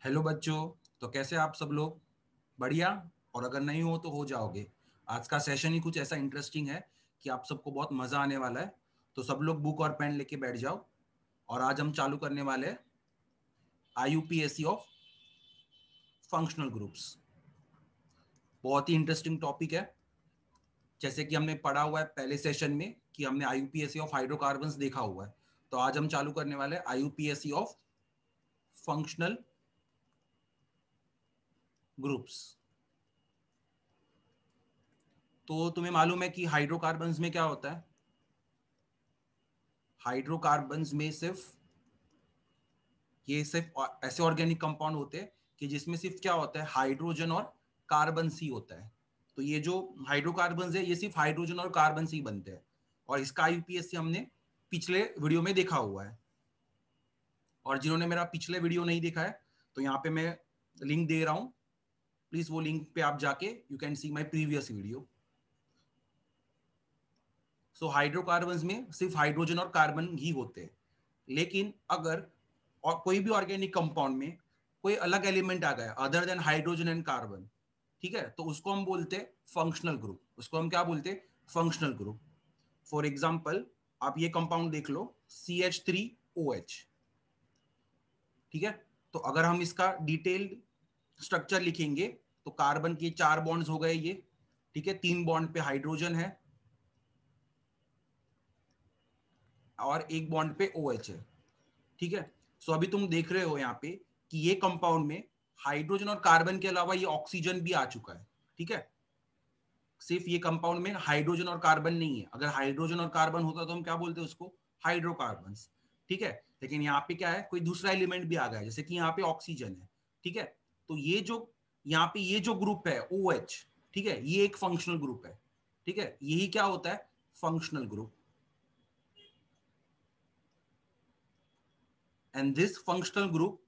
Hello बच्चों। तो कैसे आप सब लोग? बढ़िया। और अगर नहीं हो तो हो जाओगे। आज का सेशन ही कुछ ऐसा इंटरेस्टिंग है कि आप सबको बहुत मजा आने वाला है। तो सब लोग बुक और पेन लेके बैठ जाओ। और आज हम चालू करने वाले हैं आईयूपीएसी ऑफ फंक्शनल ग्रुप्स। बहुत ही इंटरेस्टिंग टॉपिक है। जैसे कि हमने पढ़ा हुआ है पहले सेशन में कि हमने आईयूपीएसी ऑफ हाइड्रोकार्बन्स देखा हुआ है। तो आज हम चालू करने वाले हैं आईयूपीएसी ऑफ फंक्शनल ग्रुप्स। तो तुम्हें मालूम है कि हाइड्रोकार्बन्स में क्या होता है? हाइड्रोकार्बन्स में सिर्फ ऐसे ऑर्गेनिक कंपाउंड होते हैं कि जिसमें सिर्फ क्या होता है, हाइड्रोजन और कार्बन सी होता है। तो ये जो हाइड्रोकार्बन्स है ये सिर्फ हाइड्रोजन और कार्बन से ही बनते हैं। और इसका आईयूपीएसी हमने पिछले वीडियो में देखा हुआ है। और जिन्होंने मेरा पिछले वीडियो नहीं देखा है तो यहाँ पे मैं लिंक दे रहा हूँ। प्लीज वो लिंक पे आप जाके you can C my previous video. So hydrocarbons में सिर्फ हाइड्रोजन और कार्बन ही होते हैं। लेकिन अगर और कोई भी ऑर्गेनिक कंपाउंड में कोई अलग एलिमेंट आ गया other than hydrogen and carbon, ठीक है, तो उसको हम बोलते हैं फंक्शनल ग्रुप। उसको हम क्या बोलते हैं? Functional group. फॉर एग्जाम्पल आप ये कंपाउंड देख लो CH3OH। ठीक है, तो अगर हम इसका डिटेल्ड स्ट्रक्चर लिखेंगे तो कार्बन के 4 बॉन्ड्स हो गए ये। ठीक है, 3 बॉन्ड पे हाइड्रोजन है और एक बॉन्ड पे OH है। ठीक है, सो अभी तुम देख रहे हो यहाँ पे कि ये कंपाउंड में हाइड्रोजन और कार्बन के अलावा ये ऑक्सीजन भी आ चुका है। ठीक है, सिर्फ ये कंपाउंड में हाइड्रोजन और कार्बन नहीं है। अगर हाइड्रोजन और कार्बन होता तो हम क्या बोलते उसको? हाइड्रोकार्बन्स। ठीक है, लेकिन यहाँ पे क्या है, कोई दूसरा एलिमेंट भी आ गया है, जैसे कि यहाँ पे ऑक्सीजन है। ठीक है, तो ये जो यहाँ पे ये जो ग्रुप है OH, ठीक है, ये एक फंक्शनल ग्रुप है। ठीक है, यही क्या होता है? Functional group. And this functional group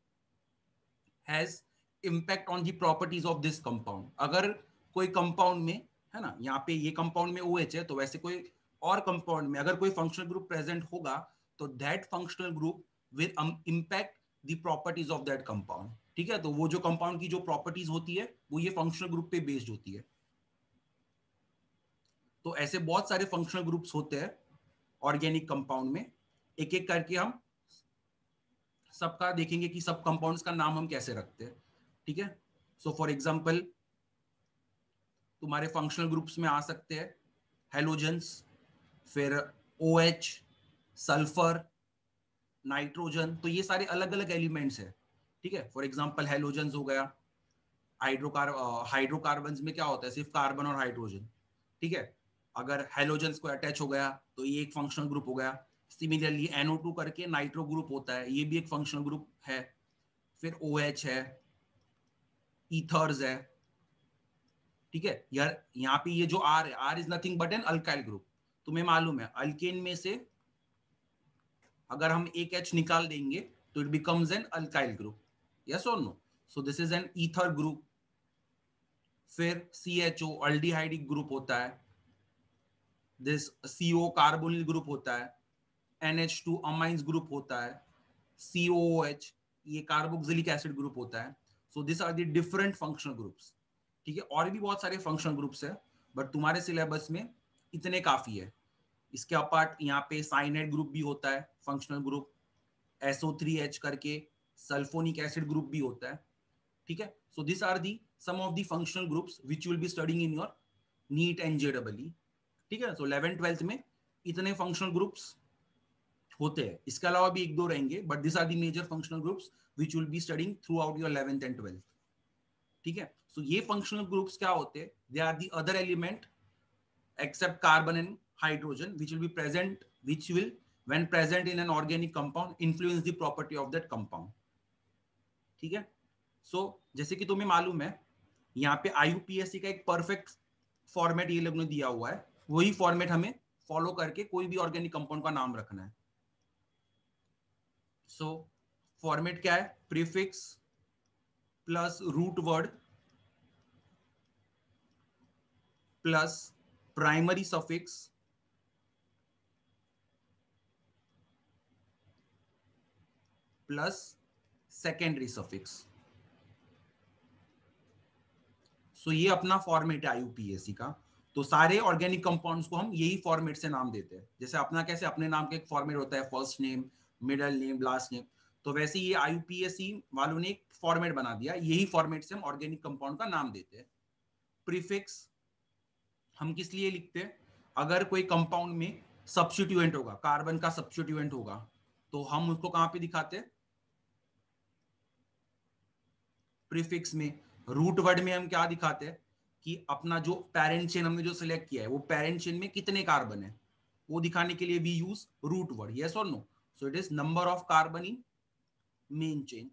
has impact on the properties of this compound. अगर कोई कंपाउंड में, है ना, यहाँ पे ये कंपाउंड में OH है, तो वैसे कोई और कंपाउंड में अगर कोई फंक्शनल ग्रुप प्रेजेंट होगा तो that functional group will impact the properties of that compound. ठीक है, तो वो जो कंपाउंड की जो प्रॉपर्टीज होती है वो ये फंक्शनल ग्रुप पे बेस्ड होती है। तो ऐसे बहुत सारे फंक्शनल ग्रुप्स होते हैं ऑर्गेनिक कंपाउंड में। एक एक करके हम सबका देखेंगे कि सब कंपाउंड्स का नाम हम कैसे रखते हैं। ठीक है, सो फॉर एग्जांपल तुम्हारे फंक्शनल ग्रुप्स में आ सकते हैं हेलोजेंस, फिर OH, सल्फर, नाइट्रोजन। तो ये सारे अलग अलग एलिमेंट्स है। ठीक है, फॉर एग्जांपल हेलोजेंस हो गया। हाइड्रोकार्बन्स में क्या होता है? सिर्फ कार्बन और हाइड्रोजन। ठीक है, अगर हेलोजेंस को अटैच हो गया तो ये एक फंक्शनल ग्रुप हो गया। सिमिलरली NO2 करके नाइट्रो ग्रुप होता है, ये भी एक फंक्शनल ग्रुप है। फिर OH है, ईथर्स है। ठीक है यार, यहाँ पे ये जो R है, R is nothing but an alkyl group. तुम्हें मालूम है अल्केन में से अगर हम एक H निकाल देंगे तो it becomes an alkyl group. Yes और no? So this is an ether group. फिर CHO अल्डिहाइड ग्रुप होता है। दिस CO कार्बोनिल ग्रुप होता है। NH2 अमाइंस ग्रुप होता है। COOH ये कार्बोक्सिलिक एसिड ग्रुप होता है। So this are the different functional groups. ठीक है, और भी बहुत सारे फंक्शनल ग्रुप्स है बट तुम्हारे सिलेबस में इतने काफी है। इसके अपार्ट यहाँ पे साइनाइड ग्रुप भी होता है, फंक्शनल ग्रुप। SO3H करके सल्फोनिक एसिड ग्रुप भी होता है। ठीक है, so this are the some of the functional groups which you will be studying in your NEET and JEE। ठीक है, सो 11th-12th में इतने फंक्शनल ग्रुप्स होते हैं। इसके अलावा भी एक दो रहेंगे but this are the major functional groups which will be studying throughout your 11th and 12th। ठीक है, सो ये फंक्शनल ग्रुप्स क्या होते हैं? They are the other element except carbon and hydrogen which will be present, which will when present in an organic compound influence the property of that compound। ठीक है, सो जैसे कि तुम्हें मालूम है यहाँ पे IUPAC का एक परफेक्ट फॉर्मेट ये लोग ने दिया हुआ है। वही फॉर्मेट हमें फॉलो करके कोई भी ऑर्गेनिक कंपाउंड का नाम रखना है। सो फॉर्मेट क्या है? Prefix plus root word plus primary suffix plus secondary suffix. So ये अपना फॉर्मेट है IUPAC का। तो सारे ऑर्गेनिक कंपाउंड्स को हम यही फॉर्मेट से नाम देते हैं। जैसे अपना कैसे अपने नाम का एक फॉर्मेट होता है, first name, middle name, last name, तो वैसे ये IUPAC वालों ने एक फॉर्मेट बना दिया, यही फॉर्मेट से हम ऑर्गेनिक कंपाउंड का नाम देते हैं। प्रीफिक्स हम किस लिए लिखते हैं? अगर कोई कंपाउंड में सब्स्टिट्यूएंट होगा, कार्बन का सब्स्टिट्यूएंट होगा, तो हम उसको कहां पे दिखाते हैं? प्रीफिक्स में। रूट वर्ड में हम क्या दिखाते हैं कि अपना जो पेरेंट चेन हमने जो सिलेक्ट किया है, वो पेरेंट चेन में कितने कार्बन है, वो दिखाने के लिए we use root word. Yes और no? So it is number of carbon in main chain.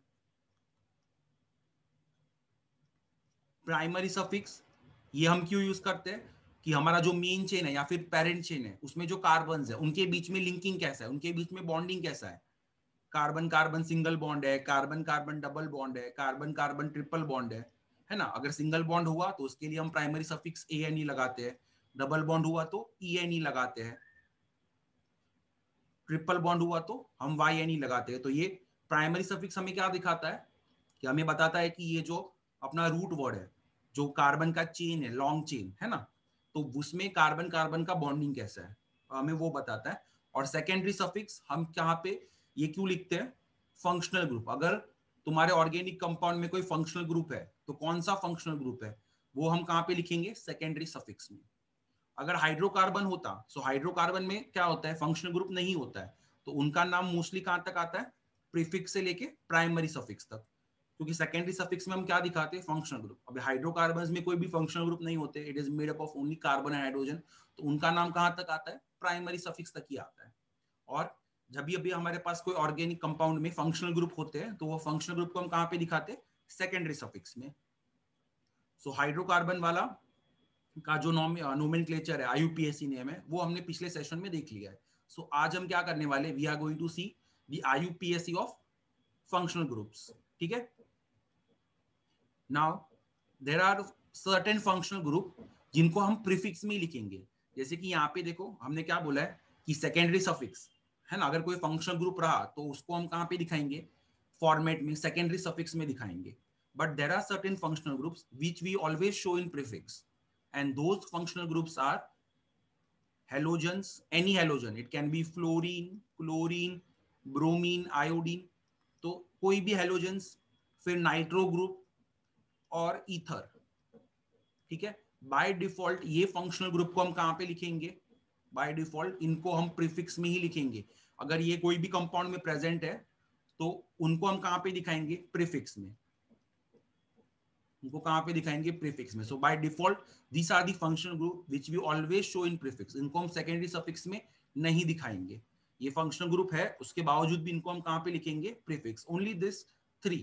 Primary suffix ये हम क्यों यूज करते हैं कि हमारा जो मेन चेन है या फिर पेरेंट चेन है, उसमें जो कार्बन है उनके बीच में लिंकिंग कैसा है, उनके बीच में बॉन्डिंग कैसा है। कार्बन कार्बन सिंगल बॉन्ड है, कार्बन कार्बन डबल बॉन्ड है, कार्बन कार्बन ट्रिपल बॉन्ड है ना। अगर सिंगल बॉन्ड हुआ तो उसके लिए हम प्राइमरी सफिक्स ANE लगाते हैं, डबल बॉन्ड हुआ तो ENE लगाते हैं, ट्रिपल बॉन्ड हुआ तो हम YNE लगाते हैं। तो ये प्राइमरी सफिक्स हमें क्या दिखाता है कि हमें बताता है कि ये जो अपना रूट वर्ड है, जो कार्बन का चेन है, लॉन्ग चेन है ना, तो उसमें कार्बन कार्बन का बॉन्डिंग कैसा है, हमें वो बताता है। और सेकेंडरी सफिक्स हम कहाँ पे ये क्यों लिखते हैं? Functional group. अगर तुम्हारे ऑर्गेनिक कंपाउंड में कोई फंक्शनल ग्रुप है, तो कौन सा फंक्शनल ग्रुप है वो हम कहाँ पे लिखेंगे? सेकेंडरी सफिक्स में। अगर हाइड्रोकार्बन होता, सो हाइड्रोकार्बन में क्या होता है? फंक्शनल ग्रुप नहीं होता है, तो उनका नाम मोस्टली कहां तक आता है? प्रीफिक्स से लेके प्राइमरी सफिक्स तक। क्योंकि सेकेंडरी सफिक्स में हम क्या दिखाते हैं? Functional group. अभी हाइड्रोकार्बन में कोई भी फंक्शनल ग्रुप नहीं होते, it is made up of only carbon and hydrogen, तो उनका नाम कहां तक आता है? प्राइमरी सफिक्स तक ही आता है। और जब भी हमारे पास कोई ऑर्गेनिक कंपाउंड में फंक्शनल ग्रुप होते हैं, तो वो फंक्शनल ग्रुप को हम कहां पे दिखाते हैं? सेकेंडरी सफिक्स में। सो हाइड्रोकार्बन वाला का जो नोमेनक्लेचर है, IUPAC नेम है, वो हमने पिछले सेशन में देख लिया है। सो आज हम क्या करने वाले? We are going to see the IUPAC of functional groups. ठीक है। Now there are certain functional group जिनको हम प्रीफिक्स में लिखेंगे। जैसे कि यहाँ पे देखो हमने क्या बोला है कि सेकेंडरी सफिक्स है ना, अगर कोई फंक्शनल ग्रुप रहा तो उसको हम कहाँ पे दिखाएंगे? फॉर्मेट में सेकेंडरी सफिक्स में दिखाएंगे। But there are certain functional groups which we always show in prefix, and those functional groups are halogens, any halogen, it can be fluorine, chlorine, bromine, iodine, तो कोई भी halogens, फिर nitro group और ether. ठीक है। By default ये functional group को हम कहां पे लिखेंगे? बाय डिफॉल्ट इनको हम प्रीफिक्स में ही लिखेंगे। अगर ये कोई भी कंपाउंड में प्रेजेंट है तो उनको हम कहां पे दिखाएंगे? प्रीफिक्स में। उनको कहां पे दिखाएंगे? प्रीफिक्स में। So by default this are the functional group which we always show in prefix. इनको हम सेकेंडरी सफिक्स में नहीं दिखाएंगे। ये फंक्शनल ग्रुप है, उसके बावजूद भी इनको हम कहां पे लिखेंगे? Prefix. Only this three,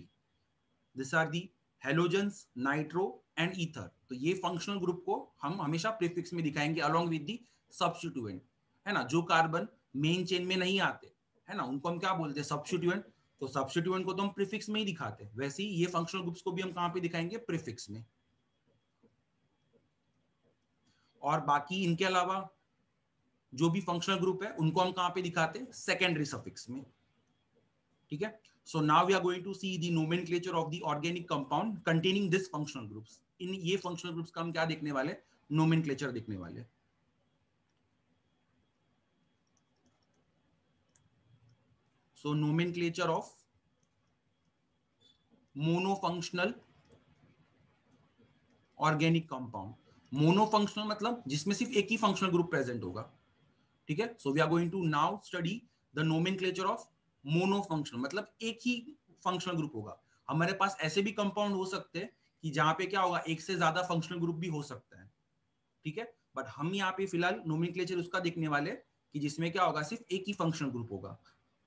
this are the halogens, nitro and ether. तो ये फंक्शनल ग्रुप को हम हमेशा प्रीफिक्स में दिखाएंगे अलोंग विद दी सब्स्टिट्यूएंट, है ना। जो कार्बन मेन चेन में नहीं आते, है ना, उनको हम क्या बोलते हैं? सब्स्टिट्यूएंट। तो सब्स्टिट्यूएंट को तो हम प्रीफिक्स में ही दिखाते हैं, वैसे ही ये फंक्शनल ग्रुप्स को भी हम कहां पे दिखाएंगे? प्रीफिक्स में। और बाकी इनके अलावा जो भी फंक्शनल ग्रुप है उनको हम कहां पे दिखाते हैं? सेकेंडरी सफिक्स में। ठीक है। So now we are going to see the nomenclature of the organic compound containing this functional groups. इन ये फंक्शनल ग्रुप्स का हम क्या देखने वाले? नोमेनक्लेचर देखने वाले। सो nomenclature of monofunctional organic compound. मोनोफंक्शनल मतलब जिसमें सिर्फ एक ही फंक्शनल ग्रुप प्रेजेंट होगा। ठीक है। So we are going to now study the nomenclature of monofunctional, मतलब एक ही फंक्शनल ग्रुप होगा। हमारे पास ऐसे भी कंपाउंड हो सकते हैं कि जहां पे क्या होगा? एक से ज्यादा फंक्शनल ग्रुप भी हो सकता है। ठीक है। बट हम यहाँ पे फिलहाल नोमेनक्लेचर उसका देखने वाले कि जिसमें क्या होगा? सिर्फ एक ही फंक्शनल ग्रुप होगा।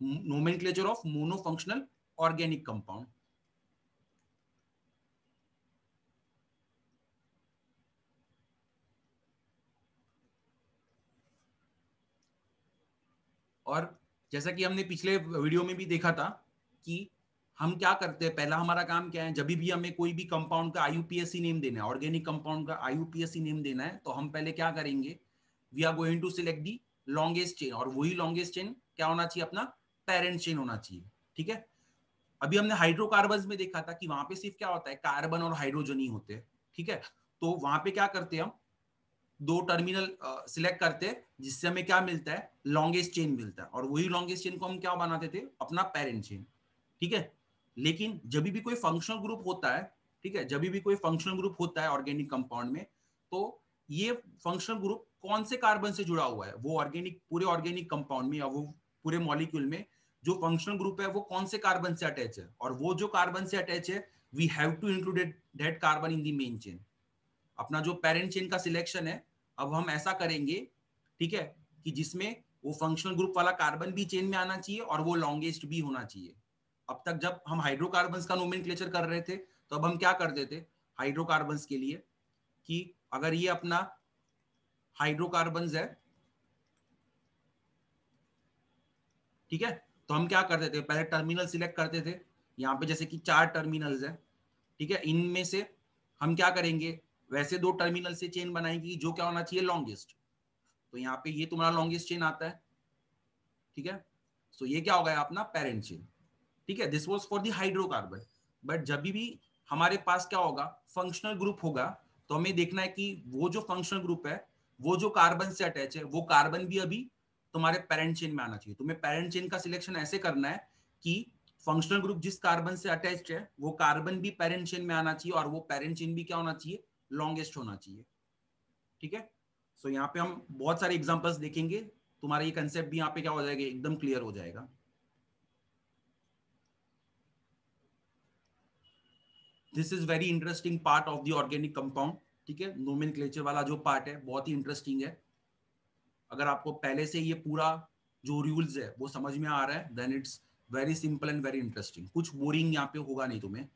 Nomenclature of monofunctional organic compound. और जैसा कि हमने पिछले वीडियो में भी देखा था कि हम क्या करते हैं, पहला हमारा काम क्या है? जब भी हमें कोई भी कंपाउंड का IUPAC नेम देना है, ऑर्गेनिक कंपाउंड का IUPAC नेम देना है, तो हम पहले क्या करेंगे? We are going to select the longest chain, और वही लॉन्गेस्ट चेन क्या होना चाहिए? अपना पेरेंट चेन होना चाहिए। ठीक है। अभी हमने हाइड्रोकार्बन में देखा था कि वहां पे सिर्फ क्या होता है? कार्बन और हाइड्रोजन ही होते हैं। ठीक है। तो वहां पे क्या करते हैं हम, दो टर्मिनल सिलेक्ट करते हैं, जिससे हमें क्या मिलता है, लॉन्गेस्ट चेन मिलता है, और वही लॉन्गेस्ट चेन को हम क्या बनाते थे, अपना पेरेंट चेन। ठीक है, लेकिन जब भी कोई फंक्शनल ग्रुप होता है, ठीक है, जब भी कोई फंक्शनल ग्रुप होता है ऑर्गेनिक कंपाउंड में, तो ये फंक्शनल ग्रुप कौन से कार्बन से जुड़ा हुआ है, वो ऑर्गेनिक, पूरे ऑर्गेनिक कंपाउंड में या वो पूरे मॉलिक्यूल में जो फंक्शनल ग्रुप है वो कौन से कार्बन से अटैच है, और वो जो कार्बन से अटैच है we have to include that carbon in the main chain. अपना जो पेरेंट चेन का सिलेक्शन है, अब हम ऐसा करेंगे, ठीक है, कि जिसमें वो फंक्शनल ग्रुप वाला कार्बन भी चेन में आना चाहिए और वो लॉन्गेस्ट भी होना चाहिए। अब तक जब हम हाइड्रोकार्बन्स का नोमेनक्लेचर कर रहे थे, तो अब हम क्या करते थे हाइड्रोकार्बन्स के लिए, कि अगर ये अपना हाइड्रोकार्बन्स है, ठीक है, तो हम क्या करते थे, पहले टर्मिनल सिलेक्ट करते थे। यहाँ पे जैसे कि 4 टर्मिनल्स है, ठीक है, इनमें से हम क्या करेंगे, वैसे 2 टर्मिनल से चेन बनाएंगे जो क्या होना चाहिए, लॉन्गेस्ट। तो यहाँ पे ये तुम्हारा लॉन्गेस्ट चेन आता है, ठीक है, सो ये क्या हो गया अपना पेरेंट चेन। ठीक है, this was for the hydrocarbon. But जब भी हमारे पास क्या होगा, फंक्शनल ग्रुप होगा, तो हमें देखना है कि वो जो फंक्शनल ग्रुप है वो जो कार्बन से अटैच है, वो कार्बन भी अभी तुम्हारे पेरेंट चेन में आना चाहिए। तुम्हें पेरेंट चेन का सिलेक्शन ऐसे करना है कि फंक्शनल ग्रुप जिस कार्बन से अटैच्ड है वो कार्बन भी पेरेंट चेन में आना चाहिए, और वो पेरेंट चेन भी क्या होना चाहिए, लॉन्गेस्ट होना चाहिए। ठीक है, सो यहाँ पे हम बहुत सारे एग्जांपल्स देखेंगे, तुम्हारा ये कंसेप्ट भी यहाँ पे क्या हो जाएगा, एकदम क्लियर हो जाएगा। This is very interesting part of the organic compound. ठीक है, नोमेनक्लेचर वाला जो पार्ट है बहुत ही इंटरेस्टिंग है। अगर आपको पहले से ये पूरा जो रूल्स है वो समझ में आ रहा है, then it's very simple and very interesting, कुछ बोरिंग यहाँ पे होगा नहीं तुम्हें।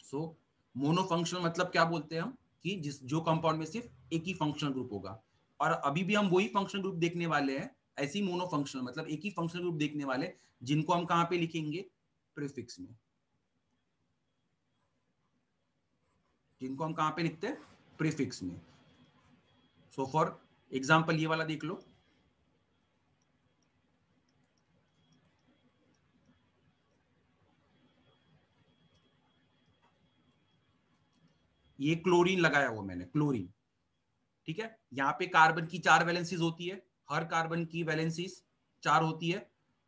सो मोनोफंक्शनल मतलब क्या बोलते हैं हम, कि जिस जो कंपाउंड में सिर्फ एक ही फंक्शनल ग्रुप होगा। और अभी भी हम वही फंक्शनल ग्रुप देखने वाले हैं, ऐसी मोनोफंक्शनल मतलब एक ही फंक्शनल ग्रुप देखने वाले, जिनको हम कहाँ पे लिखेंगे, प्रीफिक्स में। जिनको हम कहाँ पे लिखते हैं, प्रीफिक्स में। सो फॉर एग्जाम्पल ये वाला देख लो, ये क्लोरीन लगाया हुआ मैंने, क्लोरीन। ठीक है, यहाँ पे कार्बन की 4 वैलेंसीज होती है, हर कार्बन की वैलेंसीज 4 होती है,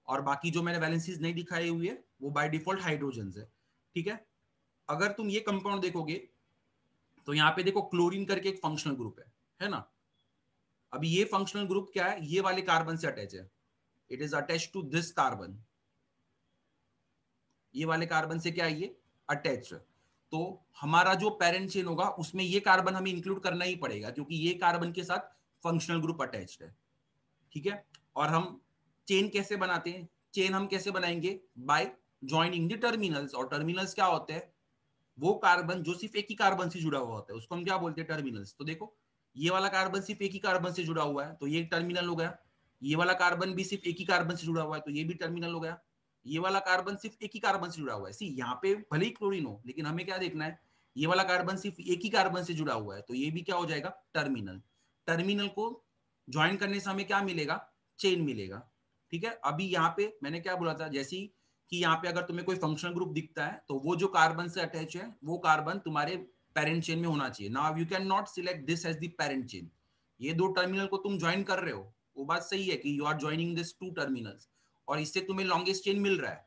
और बाकी जो मैंने वैलेंसीज नहीं दिखाई हुई है वो बाय डिफॉल्ट हाइड्रोजन है। ठीक है, अगर तुम ये कंपाउंड देखोगे तो यहाँ पे देखो क्लोरीन करके एक फंक्शनल ग्रुप है ना। अभी ये फंक्शनल ग्रुप क्या है, ये वाले कार्बन से अटैच है, it is attach to this carbon. ये वाले कार्बन से क्या है, ये अटैच। तो हमारा जो पेरेंट चेन होगा उसमें ये कार्बन हमें इंक्लूड करना ही पड़ेगा, क्योंकि ये कार्बन के साथ फंक्शनल ग्रुप अटैच्ड है। ठीक है, और हम चेन कैसे बनाते हैं, चेन हम कैसे बनाएंगे, बाय ज्वाइनिंग द टर्मिनल्स। और टर्मिनल्स क्या होते हैं, वो कार्बन जो सिर्फ एक ही कार्बन से जुड़ा हुआ होता है उसको हम क्या बोलते हैं, टर्मिनल्स। तो देखो ये वाला कार्बन सिर्फ एक ही कार्बन से जुड़ा हुआ है तो ये टर्मिनल हो गया, ये वाला कार्बन भी सिर्फ एक ही कार्बन से जुड़ा हुआ है तो ये भी टर्मिनल हो गया, ये वाला कार्बन सिर्फ एक ही कार्बन से जुड़ा हुआ है। सी यहाँ पे भले ही क्लोरीन हो, लेकिन हमें क्या देखना है, ये वाला कार्बन सिर्फ एक ही कार्बन से जुड़ा हुआ है तो ये भी क्या हो जाएगा, टर्मिनल। टर्मिनल को ज्वाइन करने से हमें क्या मिलेगा, चेन मिलेगा। ठीक है, अभी यहाँ पे मैंने क्या बोला था, जैसे कि यहाँ पे अगर तुम्हें कोई फंक्शनल ग्रुप दिखता है तो वो जो कार्बन से अटैच है वो कार्बन तुम्हारे पेरेंट चेन में होना चाहिए। Now you can not select this as the parent chain. ये 2 टर्मिनल को तुम ज्वाइन कर रहे हो, वो बात सही है कि you are joining this 2 terminals और इससे तुम्हें लॉन्गेस्ट चेन मिल रहा है,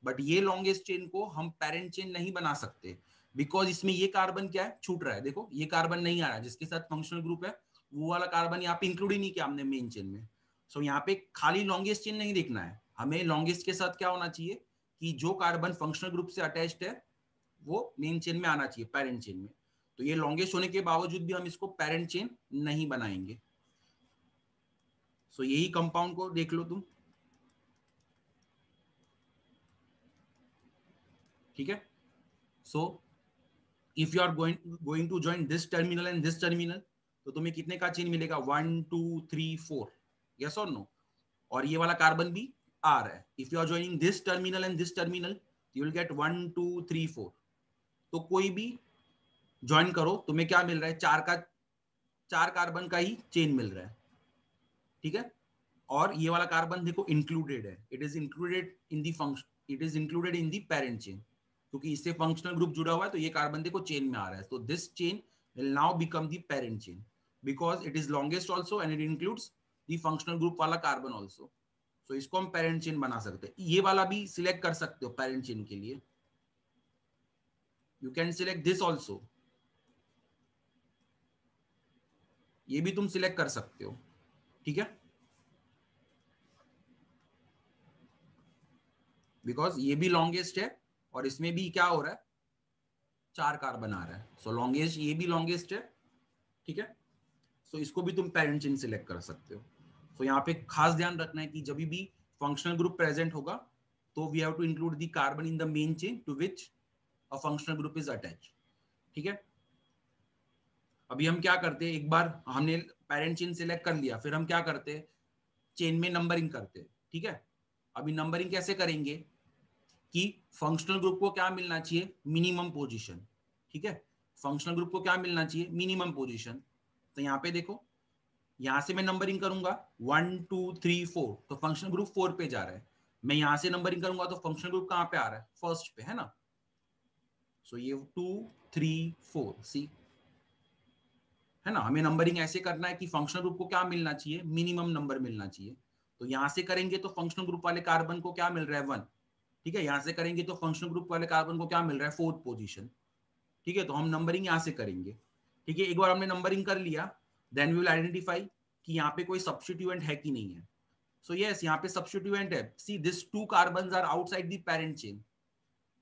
बट ये लॉन्गेस्ट चेन को हम पेरेंट चेन नहीं बना सकते, बिकॉज इसमें ये कार्बन क्या है, छूट रहा है। देखो ये कार्बन नहीं आ रहा है जिसके साथ फंक्शनल ग्रुप है, वो वाला कार्बन यहाँ पे इंक्लूड ही नहीं किया हमने मेन चेन में। सो यहाँ पे खाली लॉन्गेस्ट चेन नहीं देखना है, हमें लॉन्गेस्ट के साथ क्या होना चाहिए, कि जो कार्बन फंक्शनल ग्रुप से अटैच्ड है वो मेन चेन में आना चाहिए, पेरेंट चेन में। तो ये लॉन्गेस्ट होने के बावजूद भी हम इसको पेरेंट चेन नहीं बनाएंगे। सो यही कंपाउंड को देख लो तुम। ठीक है, so if you are going to join this terminal and this terminal, तो तुम्हें कितने का चेन मिलेगा, 1 2 3 4, यस और नो। और ये वाला कार्बन भी आ रहा है, if you are joining this terminal and this terminal you will get 1 2 3 4। तो कोई भी ज्वाइन करो तुम्हें क्या मिल रहा है, 4 कार्बन का ही चेन मिल रहा है। ठीक है, और ये वाला कार्बन देखो इंक्लूडेड है, it is included in the function, it is included in the parent chain. क्योंकि इससे फंक्शनल ग्रुप जुड़ा हुआ है, तो ये कार्बन देखो चेन में आ रहा है. तो this chain will now become the parent chain because it is longest also and it includes the functional group वाला कार्बन ऑल्सो. तो इसको हम पेरेंट चेन बना सकते हैं. ये वाला भी सिलेक्ट कर सकते हो पेरेंट चेन के लिए. You can select this also. ये भी तुम सिलेक्ट कर सकते हो. ठीक है, बिकॉज ये भी लॉन्गेस्ट है और इसमें भी क्या हो रहा है, 4 कार्बन आ रहा है. सो लॉन्गेस्ट, ये भी लॉन्गेस्ट है. ठीक है, सो इसको भी तुम पेरेंट चेन सिलेक्ट कर सकते हो. सो यहाँ पे खास ध्यान रखना है कि जब भी फंक्शनल ग्रुप प्रेजेंट होगा तो we have to include the carbon in the main chain to which a functional group is attach. ठीक है, अभी हम क्या करते हैं, एक बार हमने पेरेंट चेन सिलेक्ट कर लिया, फिर हम क्या करते हैं, चेन में नंबरिंग करते हैं. ठीक है, अभी नंबरिंग कैसे करेंगे कि फंक्शनल ग्रुप को क्या मिलना चाहिए, मिनिमम पोजीशन. ठीक है, फंक्शनल ग्रुप को क्या मिलना चाहिए, मिनिमम पोजीशन. तो यहाँ पे देखो, यहां से मैं नंबरिंग करूंगा 1 2 3 4, तो फंक्शनल ग्रुप 4 पे जा रहा है. मैं यहां से नंबरिंग करूंगा तो फंक्शनल ग्रुप कहां पे आ रहा है, फर्स्ट पे है ना. सो ये 2 3 4 सी है ना. हमें नंबरिंग ऐसे करना है कि फंक्शनल ग्रुप को क्या मिलना चाहिए, मिनिमम नंबर मिलना चाहिए. तो यहां से करेंगे तो फंक्शनल ग्रुप वाले कार्बन को क्या मिल रहा है, 1. ठीक है, यहां से करेंगे तो फंक्शनल ग्रुप वाले कार्बन को क्या मिल रहा है, 4th पोजीशन. ठीक है, तो हम नंबरिंग यहां से करेंगे. ठीक है, एक बार हमने नंबरिंग कर लिया, देन वी विल आइडेंटिफाई कि यहाँ पे कोई सब्स्टिट्यूएंट है कि नहीं है. सो यस, यहाँ पे सब्स्टिट्यूएंट है. See this 2 carbons are outside the parent chain.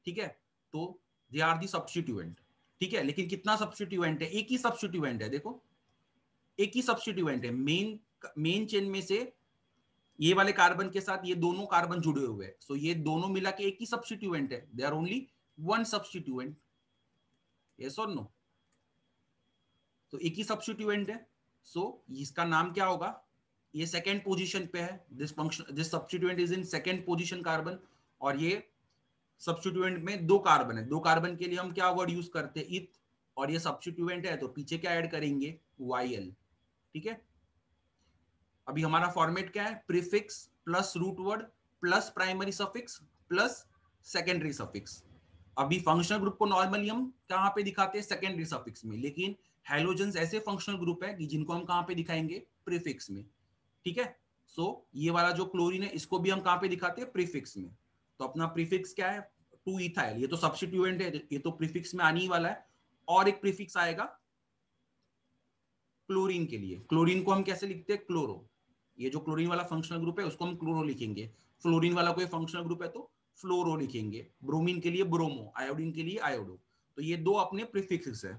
ठीक है, तो दे आर द सब्स्टिट्यूएंट. ठीक है, लेकिन कितना सब्स्टिट्यूएंट है, एक ही सब्स्टिट्यूएंट है. देखो, एक ही सब्स्टिट्यूएंट है. मेन चेन में से ये वाले कार्बन के साथ ये दोनों कार्बन जुड़े हुए हैं. सो ये दोनों मिला के एक ही सब्स्टिट्यूएंट है. They are only one substituent. Yes और नो. तो एक ही सब्स्टिट्यूएंट है. सो इसका नाम क्या होगा, ये सेकेंड पोजीशन पे है. This substituent is in second position carbon. और ये सब्स्टिट्यूएंट में 2 कार्बन है. 2 कार्बन के लिए हम क्या वर्ड यूज करते हैं, इथ. और ये सब्स्टिट्यूएंट है तो पीछे क्या ऐड करेंगे, YL. ठीक है, अभी हमारा फॉर्मेट क्या है, prefix plus root word plus primary suffix plus secondary suffix. अभी फंक्शनल ग्रुप को नॉर्मली हम कहाँ पे दिखाते हैं, सेकेंडरी सफिक्स में. लेकिन हैलोजेंस ऐसे फंक्शनल ग्रुप है कि जिनको हम कहाँ पे दिखाएंगे, प्रीफिक्स में. ठीक है, सो ये वाला जो क्लोरीन है इसको भी हम कहाँ पे दिखाते हैं, प्रीफिक्स में. तो अपना प्रीफिक्स क्या है, 2 इथाइल. ये तो सब्स्टिट्यूएंट है, ये तो प्रीफिक्स में आने ही वाला है. और एक प्रीफिक्स आएगा क्लोरीन के लिए. क्लोरीन को हम कैसे लिखते हैं, क्लोरो. ये जो क्लोरीन वाला फंक्शनल ग्रुप है उसको हम क्लोरो लिखेंगे. फ्लोरीन वाला कोई फंक्शनल ग्रुप है तो फ्लोरो लिखेंगे. ब्रोमीन के लिए ब्रोमो, आयोडीन के लिए आयोडो. तो ये 2 अपने प्रीफिक्स है.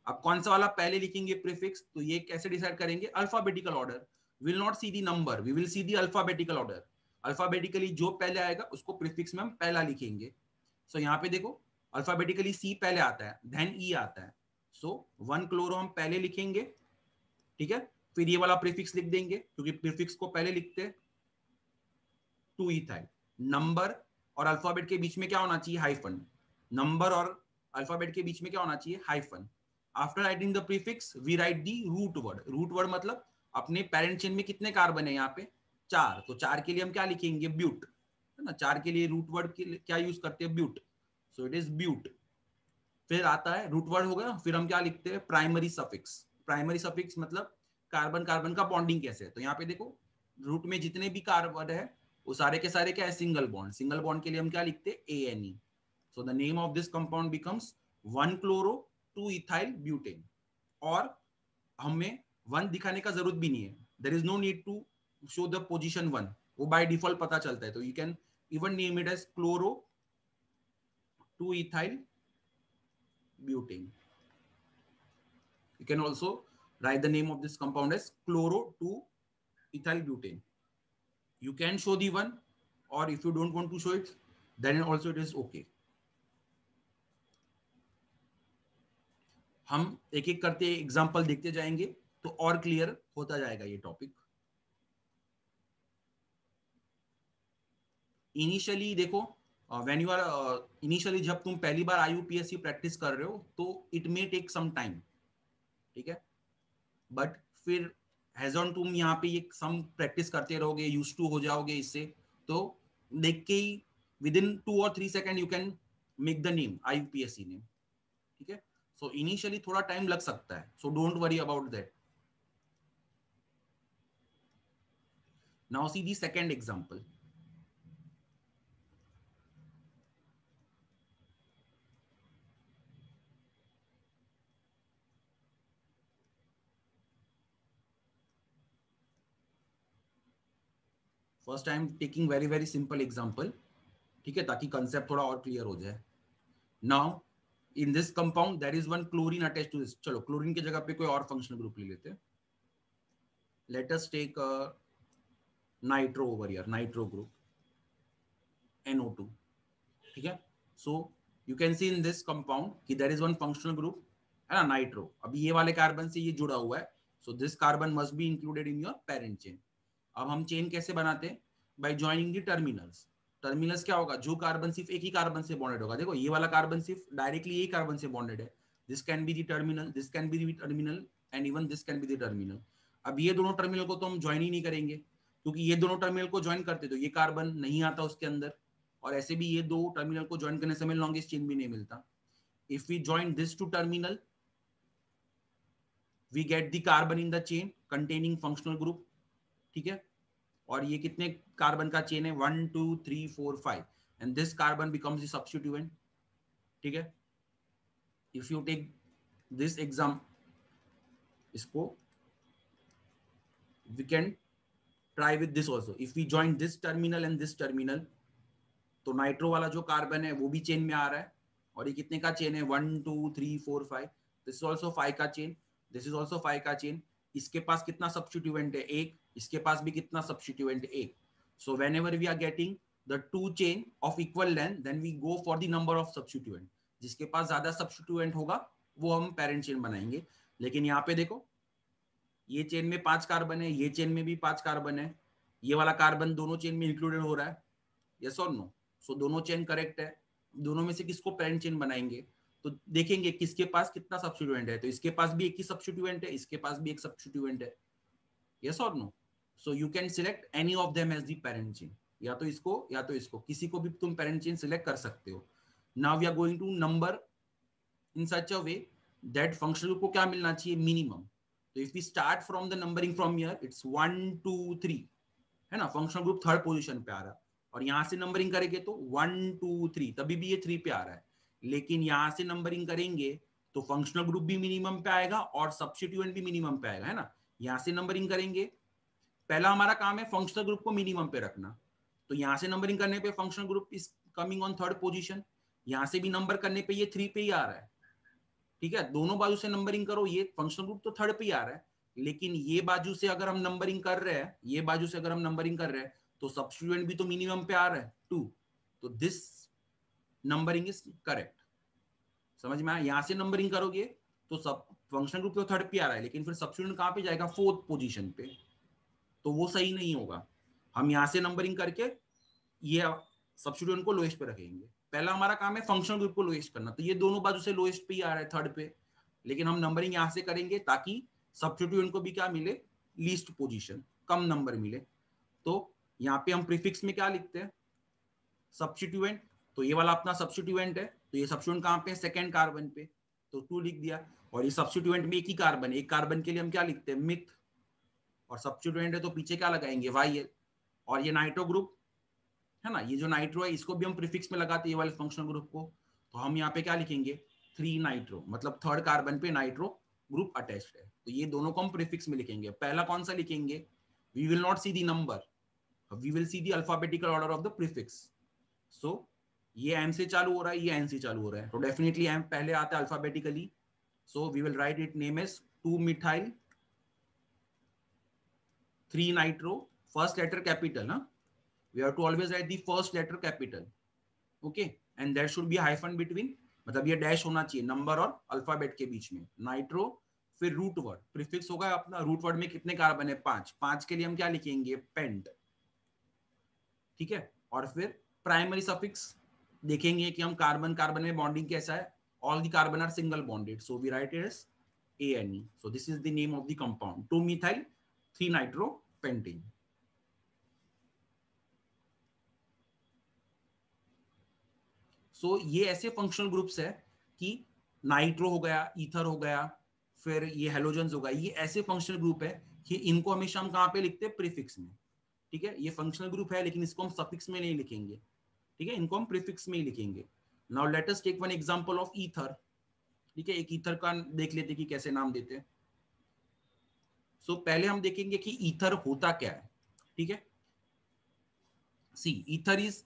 अब कौन सा वाला पहले लिखेंगे प्रीफिक्स, तो ये कैसे डिसाइड करेंगे, alphabetical order. Will not see the number, we will see the alphabetical order. Alphabetically जो पहले आएगा उसको प्रीफिक्स में हम पहला लिखेंगे. सो यहाँ पे देखो, अल्फाबेटिकली C पहले आता है, देन E आता है. सो 1 क्लोरो हम पहले लिखेंगे. ठीक है, फिर ये वाला प्रीफिक्स लिख देंगे क्योंकि प्रीफिक्स को पहले लिखते हैं. 2 इथाइल. नंबर और अल्फाबेट के बीच में क्या होना चाहिए, हाइफन. नंबर और अल्फाबेट के बीच में क्या होना चाहिए, hyphen. After writing the prefix we write the root word. Root word मतलब अपने पेरेंट चेन में कितने कार्बन है, यहाँ पे 4. तो 4 के लिए हम क्या लिखेंगे, ब्यूट, है ना. 4 के लिए रूट वर्ड के लिए क्या यूज करते हैं, ब्यूट. सो इट इज ब्यूट. फिर आता है रूट वर्ड हो गया, फिर हम क्या लिखते हैं, प्राइमरी सफिक्स. प्राइमरी सफिक्स मतलब कार्बन कार्बन का बॉन्डिंग कैसे है. तो यहाँ पे देखो, रूट में जितने भी कार्बन है वो सारे के सारे क्या है, सिंगल बॉन्ड. सिंगल बॉन्ड के लिए हम क्या लिखते हैं, ANE. So the name of this compound becomes 1 chloro 2 ethyl butane. और हमें 1 दिखाने का जरूरत भी नहीं है. There is no need to show the position 1, वो बाय डिफॉल्ट पता चलता है. तो you can even name it as chloro 2 ethyl butane. You can also write the name of this compound as chloro 2 ethyl butane. You can show the 1, or if you don't want to show it, then also it is okay. हम एक एक करते example देखते जाएंगे तो और clear होता जाएगा ये टॉपिक. इनिशियली देखो, व्हेन यू आर इनिशियली जब तुम पहली बार IUPAC प्रैक्टिस कर रहे हो तो it may take some time. ठीक है, बट फिर हैज ऑन तुम यहाँ पे ये सम प्रैक्टिस करते रहोगे, यूज टू हो जाओगे इससे. तो देख के ही within 2 or 3 second you can make the name IUPAC name, ठीक है। सो इनिशियली थोड़ा टाइम लग सकता है, so don't worry about that. Now see the second example. First I am taking very very simple example, ठीक है, ताकि concept थोड़ा और क्लियर हो जाए। Now in this compound there is one chlorine attached to this. चलो chlorine की जगह पे कोई और फंक्शनल ग्रुप ले लेते हैं। Let us take nitro over here, nitro group NO2, ठीक है। So you can see in this compound कि there is one functional group, है ना, नाइट्रो। अभी ये वाले कार्बन से ये जुड़ा हुआ है, so this carbon must be included in your parent chain. अब हम चेन कैसे बनाते हैं? Bye joining the terminals. Terminals क्या होगा? जो कार्बन सिर्फ एक ही कार्बन से बॉन्डेड होगा। देखो ये वाला कार्बन सिर्फ डायरेक्टली एक कार्बन से बॉन्डेड है। This can be the terminal, this can be the terminal, and even this can be the terminal. अब ये दोनों टर्मिनल को तो हम ज्वाइन ही नहीं करेंगे, क्योंकि ये दोनों टर्मिनल को ज्वाइन करते तो ये कार्बन नहीं आता उसके अंदर, और ऐसे भी ये दो टर्मिनल को ज्वाइन करने से हमें लॉन्गेस्ट चेन भी नहीं मिलता। If we join this two terminal, we get the carbon in the chain containing functional group, ठीक है। और ये कितने कार्बन का चेन है? 1 2 3 4 5, and this carbon becomes the substituent, ठीक है। If you take this exam, इसको we can try with this also. If we join this terminal and this terminal, तो नाइट्रो वाला जो कार्बन है वो भी चेन में आ रहा है, और ये कितने का चेन है? 1 2 3 4 5। दिस इज ऑल्सो 5 का चेन, दिस इज ऑल्सो 5 का चेन। इसके पास कितना सब्स्टिट्यूएंट है? एक। इसके पास भी कितना सब्स्टिट्यूएंट? एक। सो whenever we are getting the two chain of equal length, then we go for the number of substituent. जिसके पास ज्यादा सब्स्टिट्यूएंट होगा वो हम पेरेंट चेन बनाएंगे। लेकिन यहाँ पे देखो, ये चेन में 5 कार्बन है, ये चेन में भी 5 कार्बन है, ये वाला कार्बन दोनों चेन में इंक्लूडेड हो रहा है, यस और नो? सो दोनों चेन करेक्ट है। दोनों में से किसको पेरेंट चेन बनाएंगे? तो देखेंगे किसके पास कितना सब्स्टिट्यूएंट है। तो इसके पास भी एक ही सब्स्टिट्यूएंट है, इसके पास भी एक सब्स्टिट्यूएंट है, यस और no? So you can select any of them as the parent chain, या तो इसको या तो इसको, किसी को भी तुम पेरेंट चेन सिलेक्ट कर सकते हो। Now we are going to number in such a way that functional को क्या मिलना चाहिए? मिनिमम। तो if we start from the numbering from here, it's 1 2 3, है ना, फंक्शनल ग्रुप थर्ड पोजीशन पे आ रहा है। और यहां से नंबरिंग करेंगे तो 1 2 3, तभी भी ये 3 पे आ रहा है। लेकिन यहां से नंबरिंग करेंगे तो फंक्शनल ग्रुप भी मिनिमम पे आएगा और सब्स्टिट्यूएंट भी मिनिमम पे आएगा, है ना। यहां से नंबरिंग करेंगे, पहला हमारा काम है फंक्शनल ग्रुप को मिनिमम पे रखना। तो यहां से नंबरिंग करने पे functional group is coming on third position. यहां से भी नंबर करने पे ये 3 पे ही आ रहा है, ठीक है। दोनों बाजू से नंबरिंग करो, ये फंक्शनल ग्रुप तो थर्ड पे ही आ रहा है। लेकिन ये बाजू से अगर हम नंबरिंग कर रहे हैं, ये बाजू से अगर हम नंबरिंग कर रहे हैं, तो सब्स्टिट्यूएंट भी तो मिनिमम पे आ रहा है 2। तो दिस नंबरिंग इज करेक्ट। समझ में आया? यहां से नंबरिंग करोगे तो सब फंक्शनल ग्रुप तो थर्ड पे आ रहा है, लेकिन फिर सब्स्टिट्यूएंट कहां पे जाएगा? फोर्थ पोजीशन पे। तो वो सही नहीं होगा। हम यहां से नंबरिंग करके ये सब्स्टिट्यूएंट को लोएस्ट पे रखेंगे। पहला हमारा काम है फंक्शनल ग्रुप को लोएस्ट करना, तो ये दोनों बाजू से लोएस्ट पे ही आ रहा है, थर्ड पे। लेकिन हम नंबरिंग यहां से करेंगे ताकि सब्स्टिट्यूएंट को भी क्या मिले? लीस्ट पोजीशन, कम नंबर मिले। तो यहाँ पे हम प्रीफिक्स में क्या लिखते हैं? सब्स्टिट्यूएंट। तो ये वाला अपना सब्स्टिट्यूएंट है, तो ये सब्स्टिट्यूएंट कहाँ पे? सेकंड कार्बन पे, तो 2 लिख दिया। और ये सब्स्टिट्यूएंट में एक ही कार्बन है, एक कार्बन के लिए हम क्या लिखते हैं? मिथ। और सब्स्टिट्यूएंट है तो पीछे क्या लगाएंगे? YL। और ये नाइट्रो ग्रुप है ना, ये जो नाइट्रो है इसको भी हम प्रीफिक्स में लगाते हैं, ये वाले फंक्शनल ग्रुप को। तो हम यहाँ पे क्या लिखेंगे? 3 नाइट्रो, मतलब थर्ड कार्बन पे नाइट्रो ग्रुप अटैच्ड है। तो ये दोनों को हम प्रीफिक्स में लिखेंगे। पहला कौन सा लिखेंगे? We will not see the number, we will see the alphabetical order of the prefix. So ये एम से चालू हो रहा है, ये एन से चालू हो रहा है, तो डेफिनेटली एम पहले आता है alphabetically. So we will write it name as 2 methyl 3 nitro, first letter capital, ना, we have to always write the first letter capital, okay, and there should be a hyphen between, मतलब ये dash होना चाहिए number और alphabet के बीच में। Nitro, फिर root word, prefix होगा अपना। रूट वर्ड में कितने कार्बन है? 5। 5 के लिए हम क्या लिखेंगे? पेंट, ठीक है। और फिर प्राइमरी सफिक्स देखेंगे कि हम कार्बन कार्बन में बॉन्डिंग कैसा है। All the carbon are single bonded, so we write it as ANE। So this is the name of the compound, 2 methyl 3 nitro pentane. So ये ऐसे फंक्शनल ग्रुप्स है कि नाइट्रो हो गया, ईथर हो गया, फिर ये हेलोजेंस हो गया, ये ऐसे फंक्शनल ग्रुप है कि इनको हमेशा हम कहाँ पे लिखते हैं, प्रीफिक्स में। ठीक है, ये फंक्शनल ग्रुप है लेकिन इसको हम सफिक्स में नहीं लिखेंगे। ठीक है, इनको हम प्रीफिक्स में ही लिखेंगे। Now let us take one example of ether. ठीक है, एक ईथर का देख लेते कि कैसे नाम देते हैं। सो पहले हम देखेंगे कि ईथर होता क्या है। ठीक है, सी ईथर इज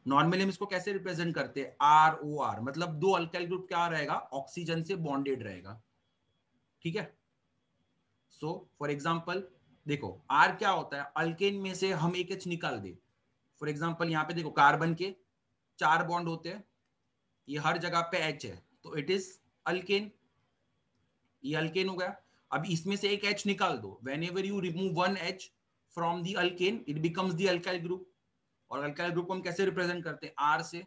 नॉर्मली हम इसको कैसे रिप्रेजेंट करते हैं, ROR, मतलब दो अल्काइल ग्रुप क्या रहेगा, ऑक्सीजन से बॉन्डेड रहेगा। ठीक है, सो फॉर एग्जांपल देखो R क्या होता है, अल्केन में से हम एक H निकाल दे। फॉर एग्जांपल यहाँ पे देखो कार्बन के 4 बॉन्ड होते हैं, ये हर जगह पे H है, तो इट इज अल्केन, ये अल्केन हो गया। अब इसमें से एक H निकाल दो, when ever you remove one H from the alkane it becomes the alkyl group. और अल्काइल ग्रुप को हम कैसे रिप्रेजेंट करते हैं, R से।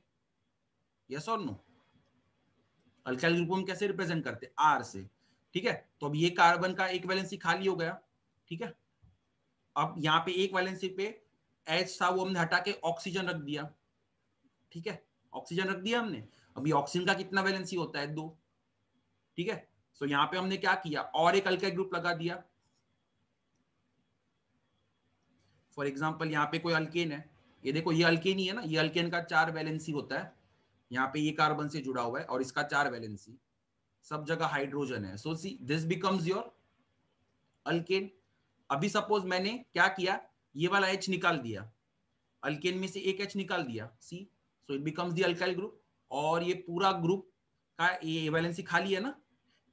यस और नो, अल्काइल ग्रुप को हम कैसे रिप्रेजेंट करते हैं, R से। ठीक है, तो अब ये कार्बन का एक वैलेंसी खाली हो गया। ठीक है, अब यहाँ पे एक वैलेंसी पे H था, वो हमने हटा के ऑक्सीजन रख दिया। ठीक है, ऑक्सीजन रख दिया हमने। अभी ऑक्सीजन का कितना वैलेंसी होता है, 2। ठीक है, सो यहाँ पे हमने क्या किया, और एक अल्काइल ग्रुप लगा दिया। फॉर एग्जाम्पल यहाँ पे कोई अल्केन है, ये देखो ये अल्केन ही है ना, ये अल्केन का 4 वैलेंसी होता है। यहाँ पे ये कार्बन से जुड़ा हुआ है और इसका 4 वैलेंसी, सब जगह हाइड्रोजन है। So see this becomes your alkane. अभी सपोज मैंने क्या किया, ये वाला H निकाल दिया, अल्केन में से एक H निकाल दिया, see, so it becomes the alkyl group. और ये पूरा ग्रुप का ये वैलेंसी खाली है ना,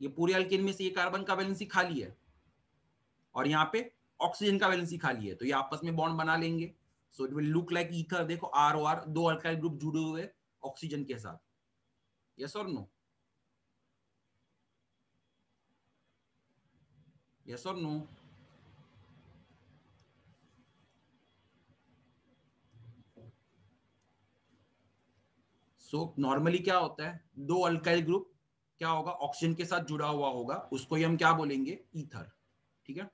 ये पूरे अल्केन में से ये कार्बन का वैलेंसी खाली है और यहाँ पे ऑक्सीजन का वैलेंसी खाली है, तो ये आपस में बॉन्ड बना लेंगे। सो it will look like ether. देखो ROR, दो अल्काइल ग्रुप जुड़े हुए ऑक्सीजन के साथ। यस और नो, यस और नो। सो नॉर्मली क्या होता है, दो अल्काइल ग्रुप क्या होगा, ऑक्सीजन के साथ जुड़ा हुआ होगा, उसको ही हम क्या बोलेंगे, ईथर। ठीक है,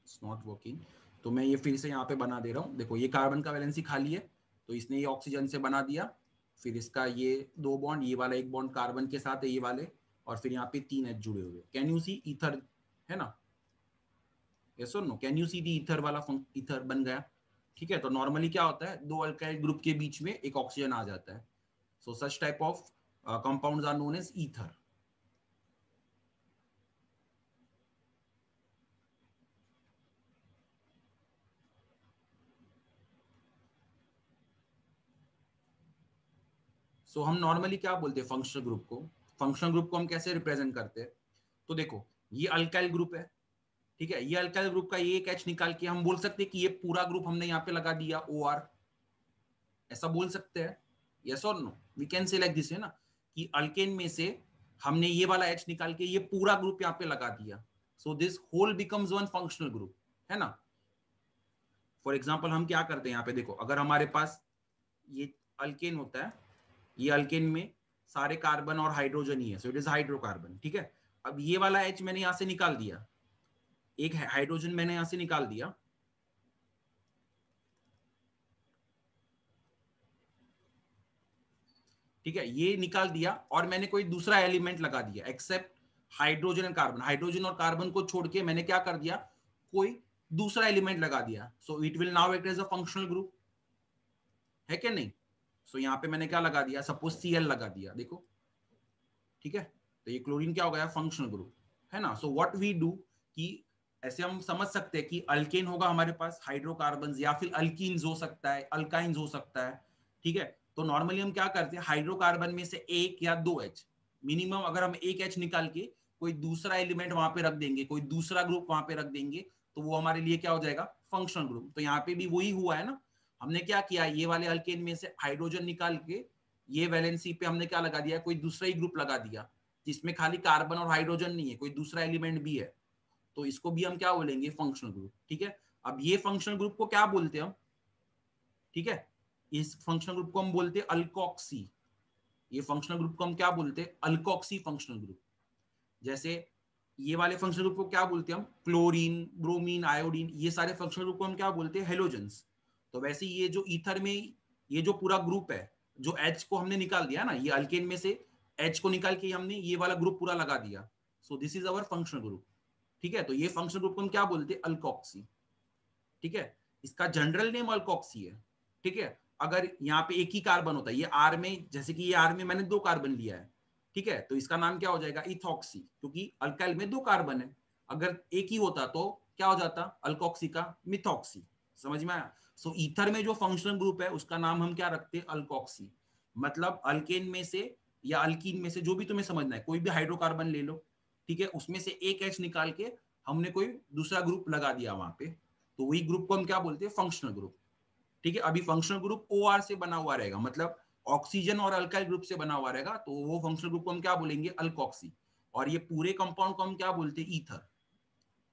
इट्स नॉट वर्किंग। तो मैं ये फिर से यहाँ पे बना दे रहा हूँ। देखो ये कार्बन का वैलेंसी खाली है, तो इसने ये ऑक्सीजन से बना दिया। फिर इसका ये 2 बॉन्ड, ये वाला एक बॉन्ड कार्बन के साथ है, ये वाले, और फिर यहाँ पे 3 H जुड़े हुए। कैन यू सी ईथर है ना, यस और no, can you see the ether वाला ईथर बन गया। ठीक है, तो नॉर्मली क्या होता है, दो अल्काइल ग्रुप के बीच में एक ऑक्सीजन आ जाता है। So such type of compounds are known as ether. So हम नॉर्मली क्या बोलते हैं, फंक्शनल ग्रुप को। फंक्शनल ग्रुप को हम कैसे रिप्रेजेंट करते हैं, तो देखो ये अल्काइल ग्रुप है। ठीक है, ये अल्काइल ग्रुप का ये एक H निकाल के हम बोल सकते हैं कि ये पूरा ग्रुप हमने यहाँ पे लगा दिया OR, ऐसा बोल सकते हैं। यस और no, we can say like this, है ना, कि अल्केन में से हमने ये वाला H निकाल के ये पूरा ग्रुप यहाँ पे लगा दिया। So this whole becomes one functional group, है ना। फॉर एग्जाम्पल हम क्या करते हैं, यहाँ पे देखो, अगर हमारे पास ये अल्केन होता है, ये अल्केन में सारे कार्बन और हाइड्रोजन ही है, सो इट इज हाइड्रोकार्बन। ठीक है, अब ये वाला H मैंने यहां से निकाल दिया, एक हाइड्रोजन मैंने यहां से निकाल दिया। ठीक है, ये निकाल दिया और मैंने कोई दूसरा एलिमेंट लगा दिया except hydrogen and carbon. Hydrogen और कार्बन को छोड़ के मैंने क्या कर दिया, कोई दूसरा एलिमेंट लगा दिया। So it will now act as a functional group, है क्या नहीं। सो यहाँ पे मैंने क्या लगा दिया, सपोज Cl लगा दिया, देखो। ठीक है, तो ये क्लोरीन क्या हो गया, फंक्शनल ग्रुप, है ना। सो व्हाट वी डू, कि ऐसे हम समझ सकते हैं कि अल्केन होगा हमारे पास हाइड्रोकार्बन, या फिर अल्कीन्स हो सकता है, अल्काइंस हो सकता है। ठीक है, तो नॉर्मली हम क्या करते हैं, हाइड्रोकार्बन में से एक या 2 H मिनिमम, अगर हम एक H निकाल के कोई दूसरा एलिमेंट वहां पे रख देंगे, कोई दूसरा ग्रुप वहां पे रख देंगे, तो वो हमारे लिए क्या हो जाएगा, फंक्शनल ग्रुप। तो यहाँ पे भी वही हुआ है ना, हमने क्या किया, ये वाले अल्केन में से हाइड्रोजन निकाल के ये वैलेंसी पे हमने क्या लगा दिया, कोई दूसरा ही ग्रुप लगा दिया, जिसमें खाली कार्बन और हाइड्रोजन नहीं है, कोई दूसरा एलिमेंट भी है, तो इसको भी हम क्या बोलेंगे, फंक्शनल ग्रुप। ठीक है, अब ये फंक्शनल ग्रुप को क्या बोलते हैं हम, ठीक है, इस फंक्शनल ग्रुप को हम बोलते हैं अल्कोक्सी। ये फंक्शनल ग्रुप को हम क्या बोलते हैं, अल्कोक्सी फंक्शनल ग्रुप। जैसे ये वाले फंक्शनल ग्रुप को क्या बोलते हैं हम, क्लोरीन, ब्रोमीन, आयोडीन, ये सारे फंक्शनल ग्रुप को हम क्या बोलते हैं, हेलोजेंस। तो वैसे ये जो ईथर में ये जो पूरा ग्रुप है, जो H को हमने निकाल दिया ना, ये अल्केन में से H को निकाल के हमने ये वाला ग्रुप पूरा लगा दिया, so this is our functional group. ठीक है, तो ये फंक्शनल ग्रुप को हम क्या बोलते हैं, अल्कोक्सी। ठीक है, इसका जनरल नेम अल्कोक्सी है। ठीक है, अगर यहाँ पे एक ही कार्बन होता है, ये आर में, जैसे कि ये आर में मैंने 2 कार्बन लिया है, ठीक है, तो इसका नाम क्या हो जाएगा, इथॉक्सी, क्योंकि अल्काइल में 2 कार्बन है। अगर एक ही होता तो क्या हो जाता, अल्कोक्सी का मिथॉक्सी। समझ में आया? सो ईथर में जो फंक्शनल ग्रुप है उसका नाम हम क्या रखते हैं, अल्कोक्सी। मतलब अल्केन में से या अल्कीन में से, जो भी तुम्हें समझना है, कोई भी हाइड्रोकार्बन ले लो, ठीक है, उसमें से एक H निकाल के हमने कोई दूसरा ग्रुप लगा दिया वहां पे, तो वही ग्रुप को हम क्या बोलते हैं, फंक्शनल ग्रुप। ठीक है, अभी फंक्शनल ग्रुप OR से बना हुआ रहेगा, मतलब ऑक्सीजन और अल्काइल ग्रुप से बना हुआ रहेगा, तो वो फंक्शनल ग्रुप को हम क्या बोलेंगे, अल्कोक्सी। और ये पूरे कंपाउंड को हम क्या बोलते हैं, ईथर।